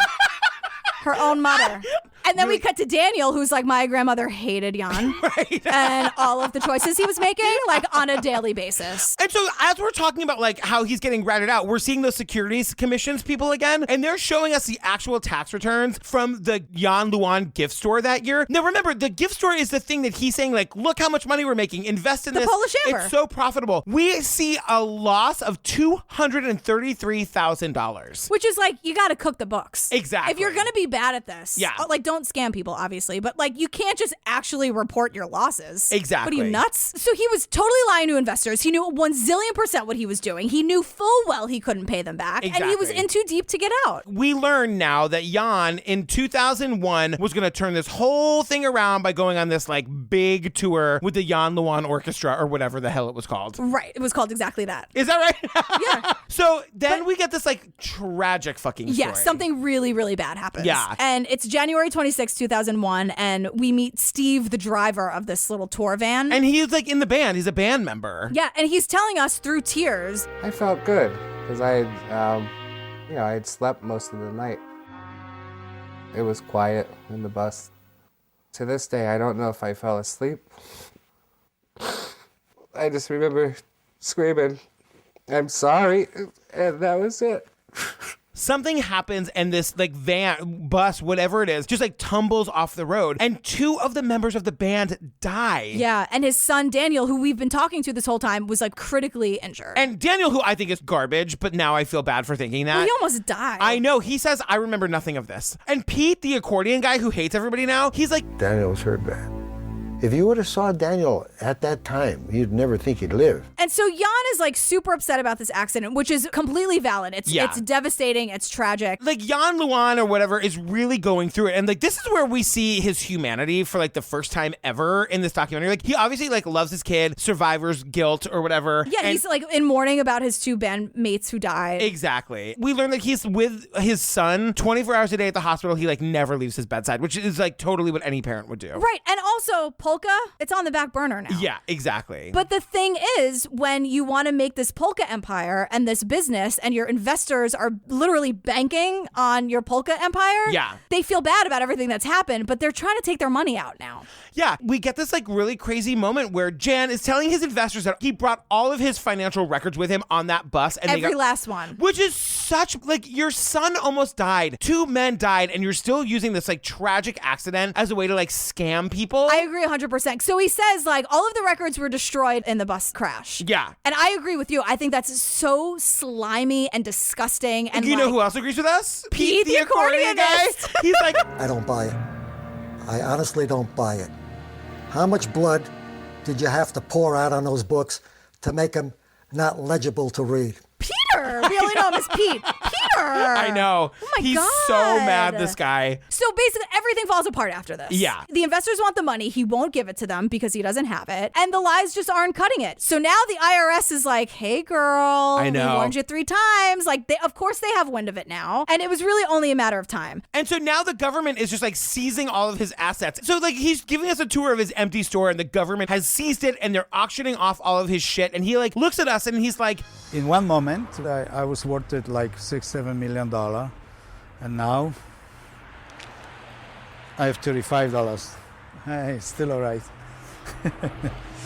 Her own mother. And then we cut to Daniel, who's like, my grandmother hated Jan. Right. And all of the choices he was making, like, on a daily basis. And so as we're talking about like how he's getting ratted out, we're seeing those securities commissions people again, and they're showing us the actual tax returns from the Jan Lewan gift store that year. Now remember, the gift store is the thing that he's saying, like, look how much money we're making, invest in the this. Polish Amber. It's so profitable. We see a loss of $233,000. Which is like, you got to cook the books. Exactly. If you're going to be bad at this, like, don't scam people, obviously, but like, you can't just actually report your losses. Exactly. What are you, nuts? So he was totally lying to investors. He knew 1,000,000,000% what he was doing. He knew full well he couldn't pay them back. Exactly. And he was in too deep to get out. We learn now that Jan in 2001 was going to turn this whole thing around by going on this like big tour with the Jan Lewan Orchestra or whatever the hell it was called. Right. It was called exactly that. Is that right? Yeah. So then we get this like tragic fucking story. Yeah, something really, really bad happens. Yeah. And it's January 26, 2001, and we meet Steve, the driver of this little tour van. And he's like in the band. He's a band member. Yeah, and he's telling us through tears. I felt good because I had slept most of the night. It was quiet in the bus. To this day, I don't know if I fell asleep. I just remember screaming, "I'm sorry," and that was it. Something happens and this like van, bus, whatever it is, just like tumbles off the road and 2 of the members of the band die. Yeah, and his son Daniel, who we've been talking to this whole time, was like critically injured. And Daniel, who I think is garbage, but now I feel bad for thinking that. Well, he almost died. I know. He says, I remember nothing of this. And Pete, the accordion guy who hates everybody now, he's like, Daniel was hurt bad. If you would have saw Daniel at that time, you'd never think he'd live. And so Jan is like super upset about this accident, which is completely valid. It's devastating. It's tragic. Like Jan Lewan or whatever is really going through it. And like, this is where we see his humanity for like the first time ever in this documentary. Like he obviously like loves his kid, survivor's guilt or whatever. Yeah, he's like in mourning about his 2 bandmates who died. Exactly. We learned that he's with his son 24 hours a day at the hospital. He like never leaves his bedside, which is like totally what any parent would do. Right. And also polka, it's on the back burner now. Yeah, exactly. But the thing is, when you want to make this polka empire and this business and your investors are literally banking on your polka empire, they feel bad about everything that's happened, but they're trying to take their money out now. Yeah, we get this like really crazy moment where Jan is telling his investors that he brought all of his financial records with him on that bus. And every last one. Which is such, like, your son almost died. 2 men died, and you're still using this like tragic accident as a way to like scam people. I agree 100%. So he says like all of the records were destroyed in the bus crash. Yeah. And I agree with you. I think that's so slimy and disgusting. And you know who else agrees with us? Pete the accordion guy. He's like, I don't buy it. I honestly don't buy it. How much blood did you have to pour out on those books to make them not legible to read? Peter! We only know him as Pete. Peter! I know. Oh my He's God. so mad, this guy. So basically, everything falls apart after this. Yeah. The investors want the money. He won't give it to them because he doesn't have it. And the lies just aren't cutting it. So now the IRS is like, hey, girl. I know. We warned you 3 times. Like, of course they have wind of it now. And it was really only a matter of time. And so now the government is just like seizing all of his assets. So like he's giving us a tour of his empty store and the government has seized it and they're auctioning off all of his shit. And he like looks at us and he's like, in one moment, I was worth it like $6-7 million, and now I have $35. Hey, still all right.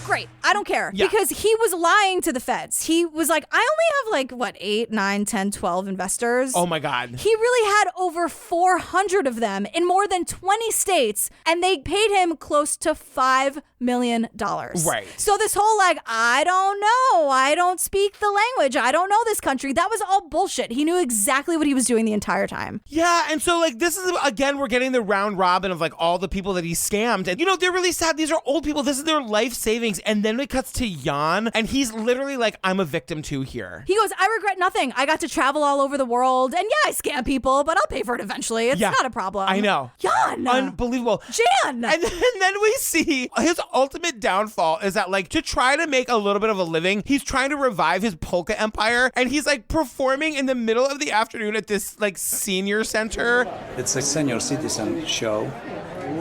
Great. I don't care. Yeah. Because he was lying to the feds. He was like, I only have like, 8, 9, 10, 12 investors. Oh my God. He really had over 400 of them in more than 20 states, and they paid him close to $5 million. Right. So this whole like, I don't know, I don't speak the language, I don't know this country, that was all bullshit. He knew exactly what he was doing the entire time. Yeah, and so like this is, again, we're getting the round robin of like all the people that he scammed. And you know, they're really sad. These are old people. This is their life savings. And then it cuts to Jan, and he's literally like, I'm a victim too here. He goes, I regret nothing. I got to travel all over the world, and yeah, I scam people, but I'll pay for it eventually. It's not a problem. I know. Jan! Unbelievable. Jan! And then we see his ultimate downfall is that like to try to make a little bit of a living, he's trying to revive his polka empire, and he's like performing in the middle of the afternoon at this like senior center. It's a senior citizen show.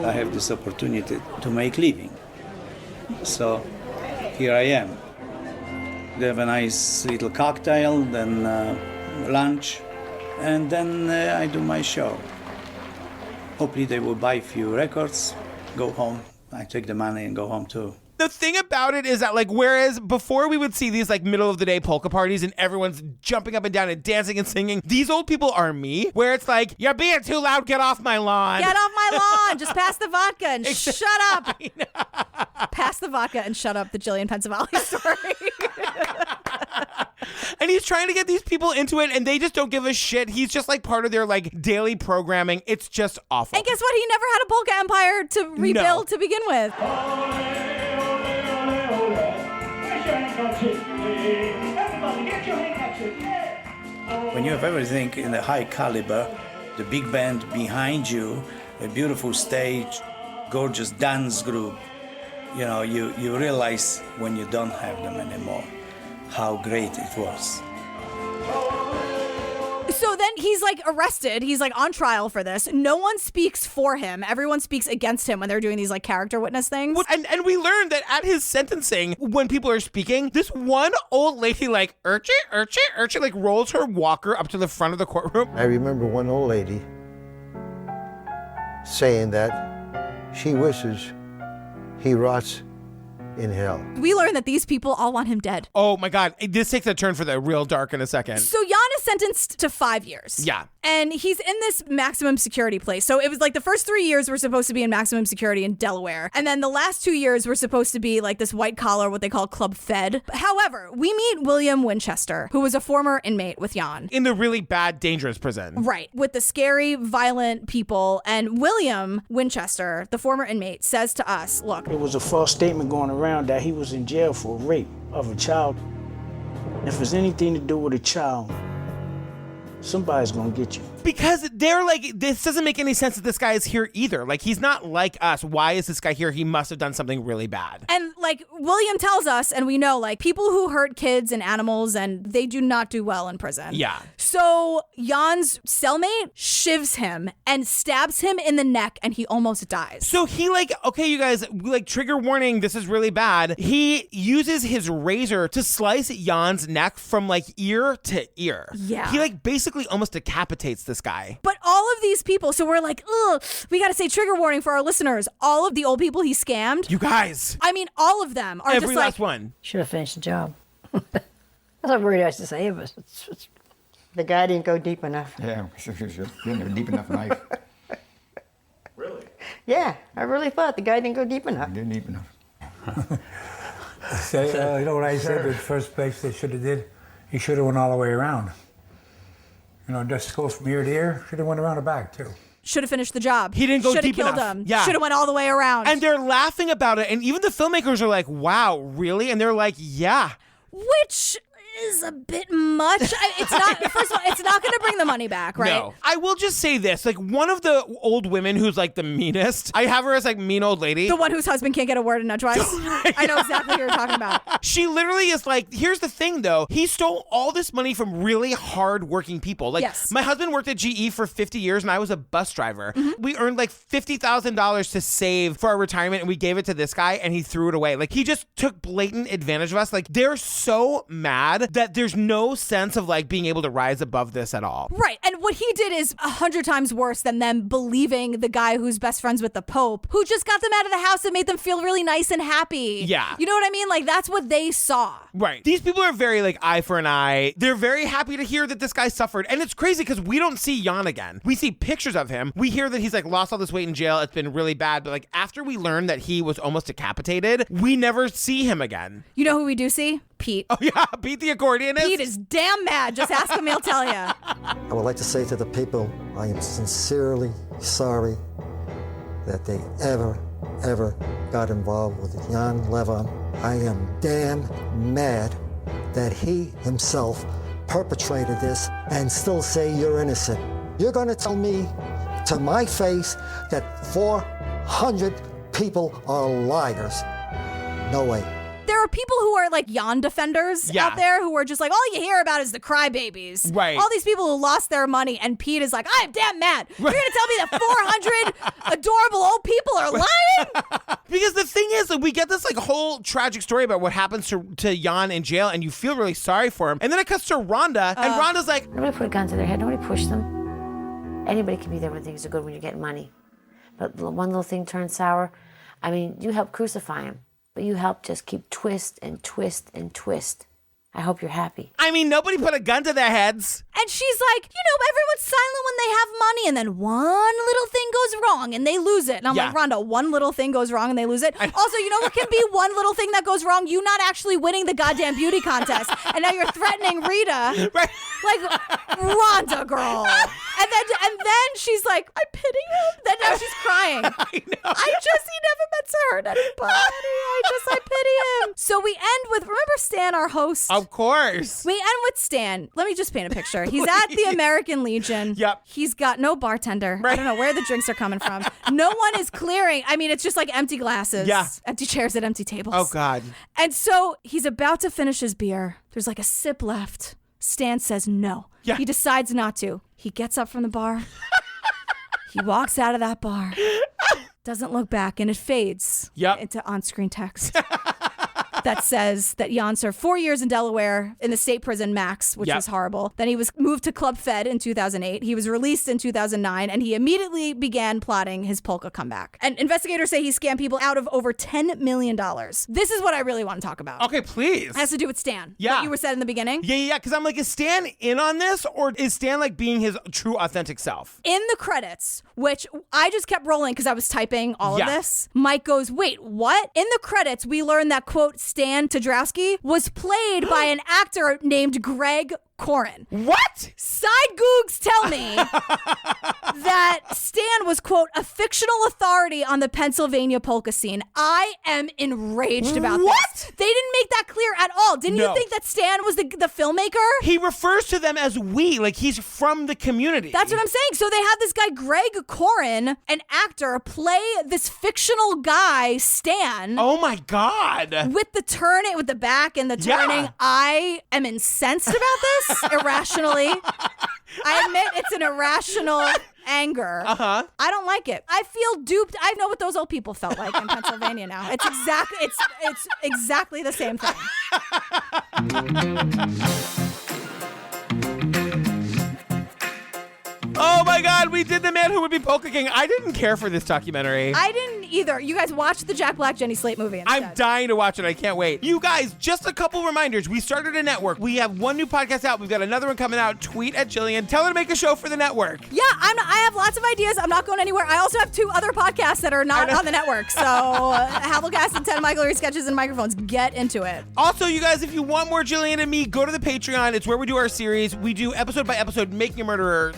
I have this opportunity to make living. So here I am. They have a nice little cocktail, then lunch, and then I do my show. Hopefully they will buy a few records, go home. I take the money and go home too. The thing about it is that, like, whereas before we would see these, like, middle of the day polka parties and everyone's jumping up and down and dancing and singing, these old people are me, where it's like, you're being too loud, get off my lawn. Get off my lawn. Just pass the vodka and shut up. Pass the vodka and shut up, the Jillian Pensavalli story. And he's trying to get these people into it, and they just don't give a shit. He's just like part of their like daily programming. It's just awful. And guess what? He never had a polka empire to rebuild to begin with. When you have everything in a high caliber, the big band behind you, a beautiful stage, gorgeous dance group, you know, you realize when you don't have them anymore how great it was. So then he's like arrested. He's like on trial for this. No one speaks for him. Everyone speaks against him when they're doing these like character witness things. And we learned that at his sentencing, when people are speaking, this one old lady like urchin, like rolls her walker up to the front of the courtroom. I remember one old lady saying that she wishes he rots in hell. We learned that these people all want him dead. Oh my God. This takes a turn for the real dark in a second. So Jan is sentenced to 5 years. Yeah. And he's in this maximum security place. So it was like the first 3 years were supposed to be in maximum security in Delaware. And then the last 2 years were supposed to be like this white collar, what they call Club Fed. However, we meet William Winchester, who was a former inmate with Jan. In the really bad, dangerous prison. Right. With the scary, violent people. And William Winchester, the former inmate, says to us, look. There was a false statement going around that he was in jail for rape of a child. If it's anything to do with a child, somebody's gonna get you. Because they're like, this doesn't make any sense that this guy is here either. Like, he's not like us. Why is this guy here? He must have done something really bad. And like William tells us, and we know, like, people who hurt kids and animals, and they do not do well in prison. Yeah. So Jan's cellmate shivs him and stabs him in the neck, and he almost dies. So he like, okay, you guys, like, trigger warning, this is really bad. He uses his razor to slice Jan's neck from like ear to ear. Yeah. He like basically almost decapitates this guy. But all of these people, so we're like, ugh, we got to say trigger warning for our listeners. All of the old people he scammed. You guys. I mean, all of them are every just last like, one. Should have finished the job. That's not very nice to say, but it's... The guy didn't go deep enough. Yeah, didn't have a deep enough knife. Really? Yeah, I really thought the guy didn't go deep enough. Didn't deep enough. You know what I said? The first place they should have did, he should have went all the way around. You know, just goes from ear to ear. Should have went around the back too. Should have finished the job. He didn't go Should have deep killed enough. him. Yeah. Should have went all the way around. And they're laughing about it. And even the filmmakers are like, wow, really? And they're like, yeah. Which is a bit much. It's not, first of all, it's not going to bring the money back, right? No. I will just say this, like, one of the old women who's like the meanest, I have her as like mean old lady. The one whose husband can't get a word in edgewise. I know exactly who you're talking about. She literally is like, here's the thing though, he stole all this money from really hard working people. Like, yes. My husband worked at GE for 50 years and I was a bus driver. Mm-hmm. We earned like $50,000 to save for our retirement and we gave it to this guy and he threw it away. Like, he just took blatant advantage of us. Like, they're so mad that there's no sense of like being able to rise above this at all. Right. And what he did is 100 times worse than them believing the guy who's best friends with the Pope, who just got them out of the house and made them feel really nice and happy. Yeah. You know what I mean? Like, that's what they saw. Right. These people are very like eye for an eye. They're very happy to hear that this guy suffered. And it's crazy because we don't see Jan again. We see pictures of him. We hear that he's like lost all this weight in jail. It's been really bad. But like after we learn that he was almost decapitated, we never see him again. You know who we do see? Pete. Oh yeah, Pete the accordionist. Pete is damn mad. Just ask him, he'll tell you. I would like to say to the people, I am sincerely sorry that they ever got involved with Jan Lewan. I am damn mad that he himself perpetrated this and still say you're innocent. You're going to tell me to my face that 400 people are liars. No way. There are people who are like Jan defenders out there who are just like, all you hear about is the crybabies. Right. All these people who lost their money, and Pete is like, I'm damn mad. You're going to tell me that 400 adorable old people are lying? Because the thing is, like, we get this like whole tragic story about what happens to Jan in jail, and you feel really sorry for him. And then it cuts to Rhonda, and Rhonda's like, nobody put a gun to their head. Nobody pushed them. Anybody can be there when things are good, when you're getting money. but one little thing turns sour. I mean, you help crucify him, but you help just keep twist and twist and twist. I hope you're happy. I mean, nobody put a gun to their heads. And she's like, everyone's silent when they have money, and then one little thing goes wrong and they lose it. And I'm like, Rhonda, one little thing goes wrong and they lose it. Also, you know what can be one little thing that goes wrong? You not actually winning the goddamn beauty contest. And now you're threatening Rita. Right. Like, Rhonda, girl. And then she's like, I pity him. Then now she's crying. I know. He never meant to hurt anybody. I pity him. So we end with, remember Stan, our host? Of course. We end with Stan. Let me just paint a picture. He's at the American Legion. Yep. He's got no bartender. Right. I don't know where the drinks are coming from. No one is clearing. I mean, it's just like empty glasses. Yeah. Empty chairs at empty tables. Oh, God. And so he's about to finish his beer. There's like a sip left. Stan says no. Yeah. He decides not to. He gets up from the bar. He walks out of that bar. Doesn't look back, and it fades into on-screen text. That says that Jan served 4 years in Delaware in the state prison Max, which was horrible. Then he was moved to Club Fed in 2008. He was released in 2009, and he immediately began plotting his polka comeback. And investigators say he scammed people out of over $10 million. This is what I really want to talk about. Okay, please. It has to do with Stan. Yeah. What you were said in the beginning. Yeah. Because I'm like, is Stan in on this, or is Stan like being his true, authentic self? In the credits, which I just kept rolling because I was typing all of this, Mike goes, wait, what? In the credits, we learned that, quote, Stan Tadrowski was played by an actor named Greg Corin. What? Side googs tell me that Stan was, quote, a fictional authority on the Pennsylvania polka scene. I am enraged about this. They didn't make that clear at all. Didn't you think that Stan was the filmmaker? He refers to them as we, like he's from the community. That's what I'm saying. So they have this guy, Greg Corin, an actor, play this fictional guy, Stan. Oh my God. With the back and the turning. I am incensed about this. Irrationally. I admit it's an irrational anger. I don't like it. I feel duped. I know what those old people felt like in Pennsylvania now. It's exactly the same thing. Oh my God, we did The Man Who Would Be Polka King. I didn't care for this documentary. I didn't either. You guys watched the Jack Black, Jenny Slate movie instead. I'm dying to watch it. I can't wait. You guys, just a couple reminders. We started a network. We have one new podcast out. We've got another one coming out. Tweet at Jillian. Tell her to make a show for the network. Yeah, I have lots of ideas. I'm not going anywhere. I also have 2 other podcasts that are not on the network. So Havelcast and 10 Michael Sketches and Microphones. Get into it. Also, you guys, if you want more Jillian and me, go to the Patreon. It's where we do our series. We do episode by episode, Making a Murderer,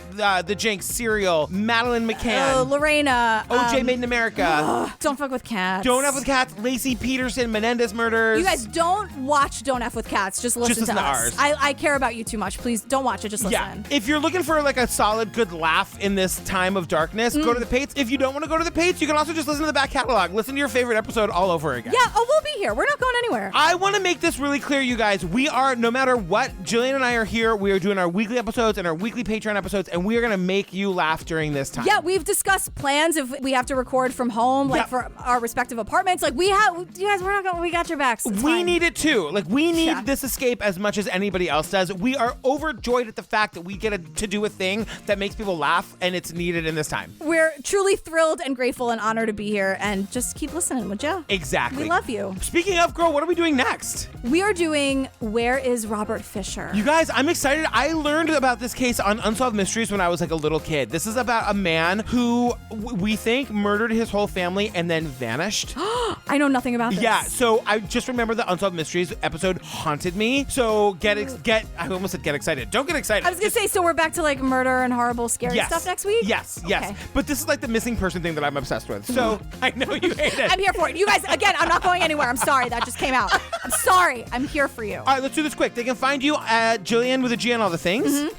The Jinx, Serial, Madeline McCann, Lorena, OJ Made in America, Don't Fuck with Cats, Don't F with Cats, Lacey Peterson, Menendez Murders. You guys don't watch Don't F with Cats. Just listen to us. I care about you too much. Please don't watch it. Just listen. Yeah. If you're looking for like a solid, good laugh in this time of darkness, go to the Pates. If you don't want to go to the Pates, you can also just listen to the back catalog. Listen to your favorite episode all over again. Yeah. Oh, we'll be here. We're not going anywhere. I want to make this really clear, you guys. We are, no matter what, Jillian and I are here. We are doing our weekly episodes and our weekly Patreon episodes, and we are going to make you laugh during this time. Yeah, we've discussed plans if we have to record from home, like for our respective apartments. Like we guys, we're not going. We got your backs. We need it too. Like we need this escape as much as anybody else does. We are overjoyed at the fact that we get to do a thing that makes people laugh, and it's needed in this time. We're truly thrilled and grateful and honored to be here, and just keep listening, would you? Exactly. We love you. Speaking of, girl, what are we doing next? We are doing Where is Robert Fisher? You guys, I'm excited. I learned about this case on Unsolved Mysteries when I was like a little kid. This is about a man who we think murdered his whole family and then vanished. I know nothing about this. Yeah, so I just remember the Unsolved Mysteries episode haunted me. So I almost said get excited. Don't get excited. I was going to say, so we're back to like murder and horrible, scary stuff next week? Yes. But this is like the missing person thing that I'm obsessed with. So I know you hate it. I'm here for it. You guys, again, I'm not going anywhere. I'm sorry. That just came out. I'm sorry. I'm here for you. All right, let's do this quick. They can find you at Jillian with a G on all the things. Mm-hmm.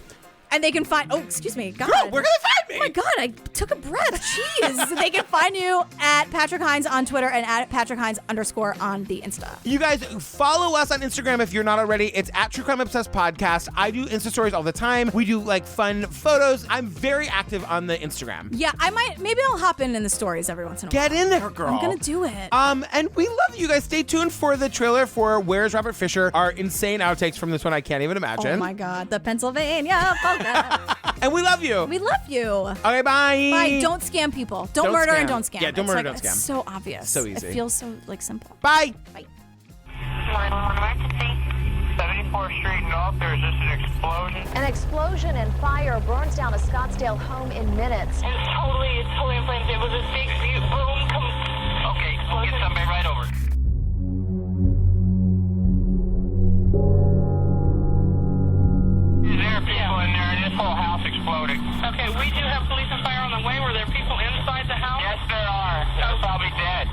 And they can find, excuse me. God. Girl, where can they find me? Oh my God, I took a breath. Jeez. They can find you at Patrick Hines on Twitter and at Patrick Hines _ on the Insta. You guys follow us on Instagram if you're not already. It's at True Crime Obsessed Podcast. I do Insta stories all the time. We do like fun photos. I'm very active on the Instagram. Yeah, maybe I'll hop in the stories every once in a while. Get in there, girl. I'm gonna do it. And we love you guys. Stay tuned for the trailer for Where's Robert Fisher, our insane outtakes from this one I can't even imagine. Oh my God, the Pennsylvania polka. And we love you. We love you. Okay, bye. Bye. Don't scam people. Don't murder scam. and don't scam. Yeah, don't It's murder, like, don't scam. It's so obvious. So easy. It feels so simple. Bye. Bye. 74th Street North, there's just an explosion. An explosion and fire burns down a Scottsdale home in minutes. It's totally in flames. It was a big boom. Okay, we'll get somebody right over. There are people in there, and this whole house exploded. Okay, we do have police and fire on the way. Were there people inside the house? Yes, there are. They're probably dead.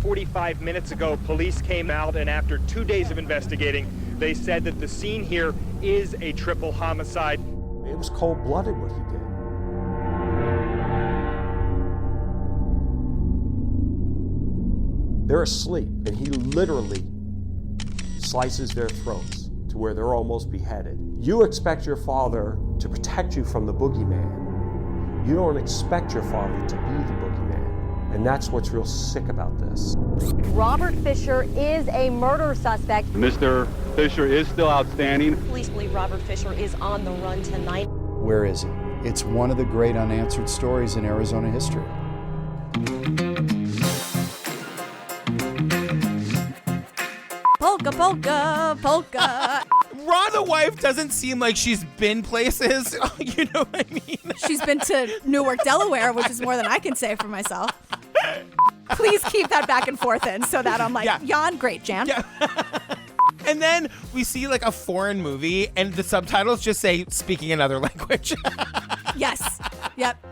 45 minutes ago, police came out, and after 2 days of investigating, they said that the scene here is a triple homicide. It was cold-blooded what he did. They're asleep, and he literally slices their throats to where they're almost beheaded. You expect your father to protect you from the boogeyman. You don't expect your father to be the boogeyman. And that's what's real sick about this. Robert Fisher is a murder suspect. Mr. Fisher is still outstanding. Police believe Robert Fisher is on the run tonight. Where is he? It's one of the great unanswered stories in Arizona history. Polka, polka, polka. Rhonda wife doesn't seem like she's been places. You know what I mean? She's been to Newark, Delaware, which is more than I can say for myself. Please keep that back and forth in so that I'm like, Jan, great, Jan. Yeah. And then we see like a foreign movie and the subtitles just say speaking another language. Yes. Yep.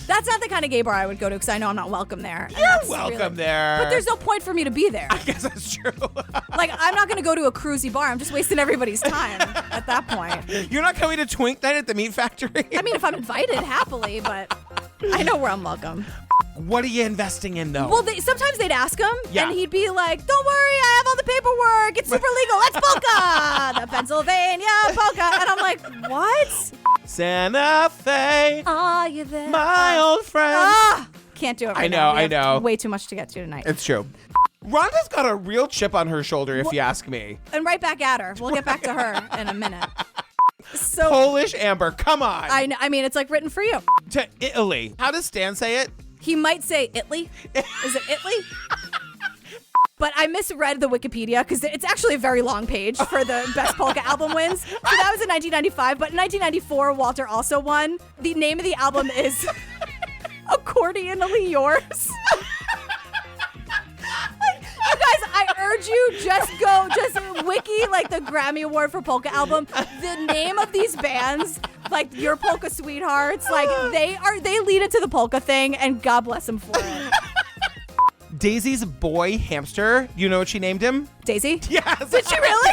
That's not the kind of gay bar I would go to because I know I'm not welcome there. And You're that's welcome there. But there's no point for me to be there. I guess that's true. Like, I'm not going to go to a cruisy bar. I'm just wasting everybody's time at that point. You're not coming to Twink Night at the Meat Factory? I mean, if I'm invited, happily, but I know where I'm welcome. What are you investing in, though? Well, sometimes they'd ask him, Yeah. and he'd be like, don't worry, I have all the paperwork. It's super legal. Let's polka. The Pennsylvania polka. And I'm like, what? Santa Fe. Are you there? My old friend. Can't do it right I know, now. We I have know. way too much to get to tonight. It's true. Rhonda's got a real chip on her shoulder, if you ask me. And right back at her. We'll get back to her in a minute. So Polish Amber, come on. I mean, it's like written for you. To Italy. How does Stan say it? He might say Italy. Is it Italy? But I misread the Wikipedia because it's actually a very long page for the best polka album wins. So that was in 1995. But in 1994, Walter also won. The name of the album is Accordionally Yours. You guys, I urge you, just wiki like the Grammy Award for polka album. The name of these bands, like your polka sweethearts, like they lead it to the polka thing, and God bless them for it. Daisy's boy hamster, you know what she named him? Daisy? Yes. Did she really?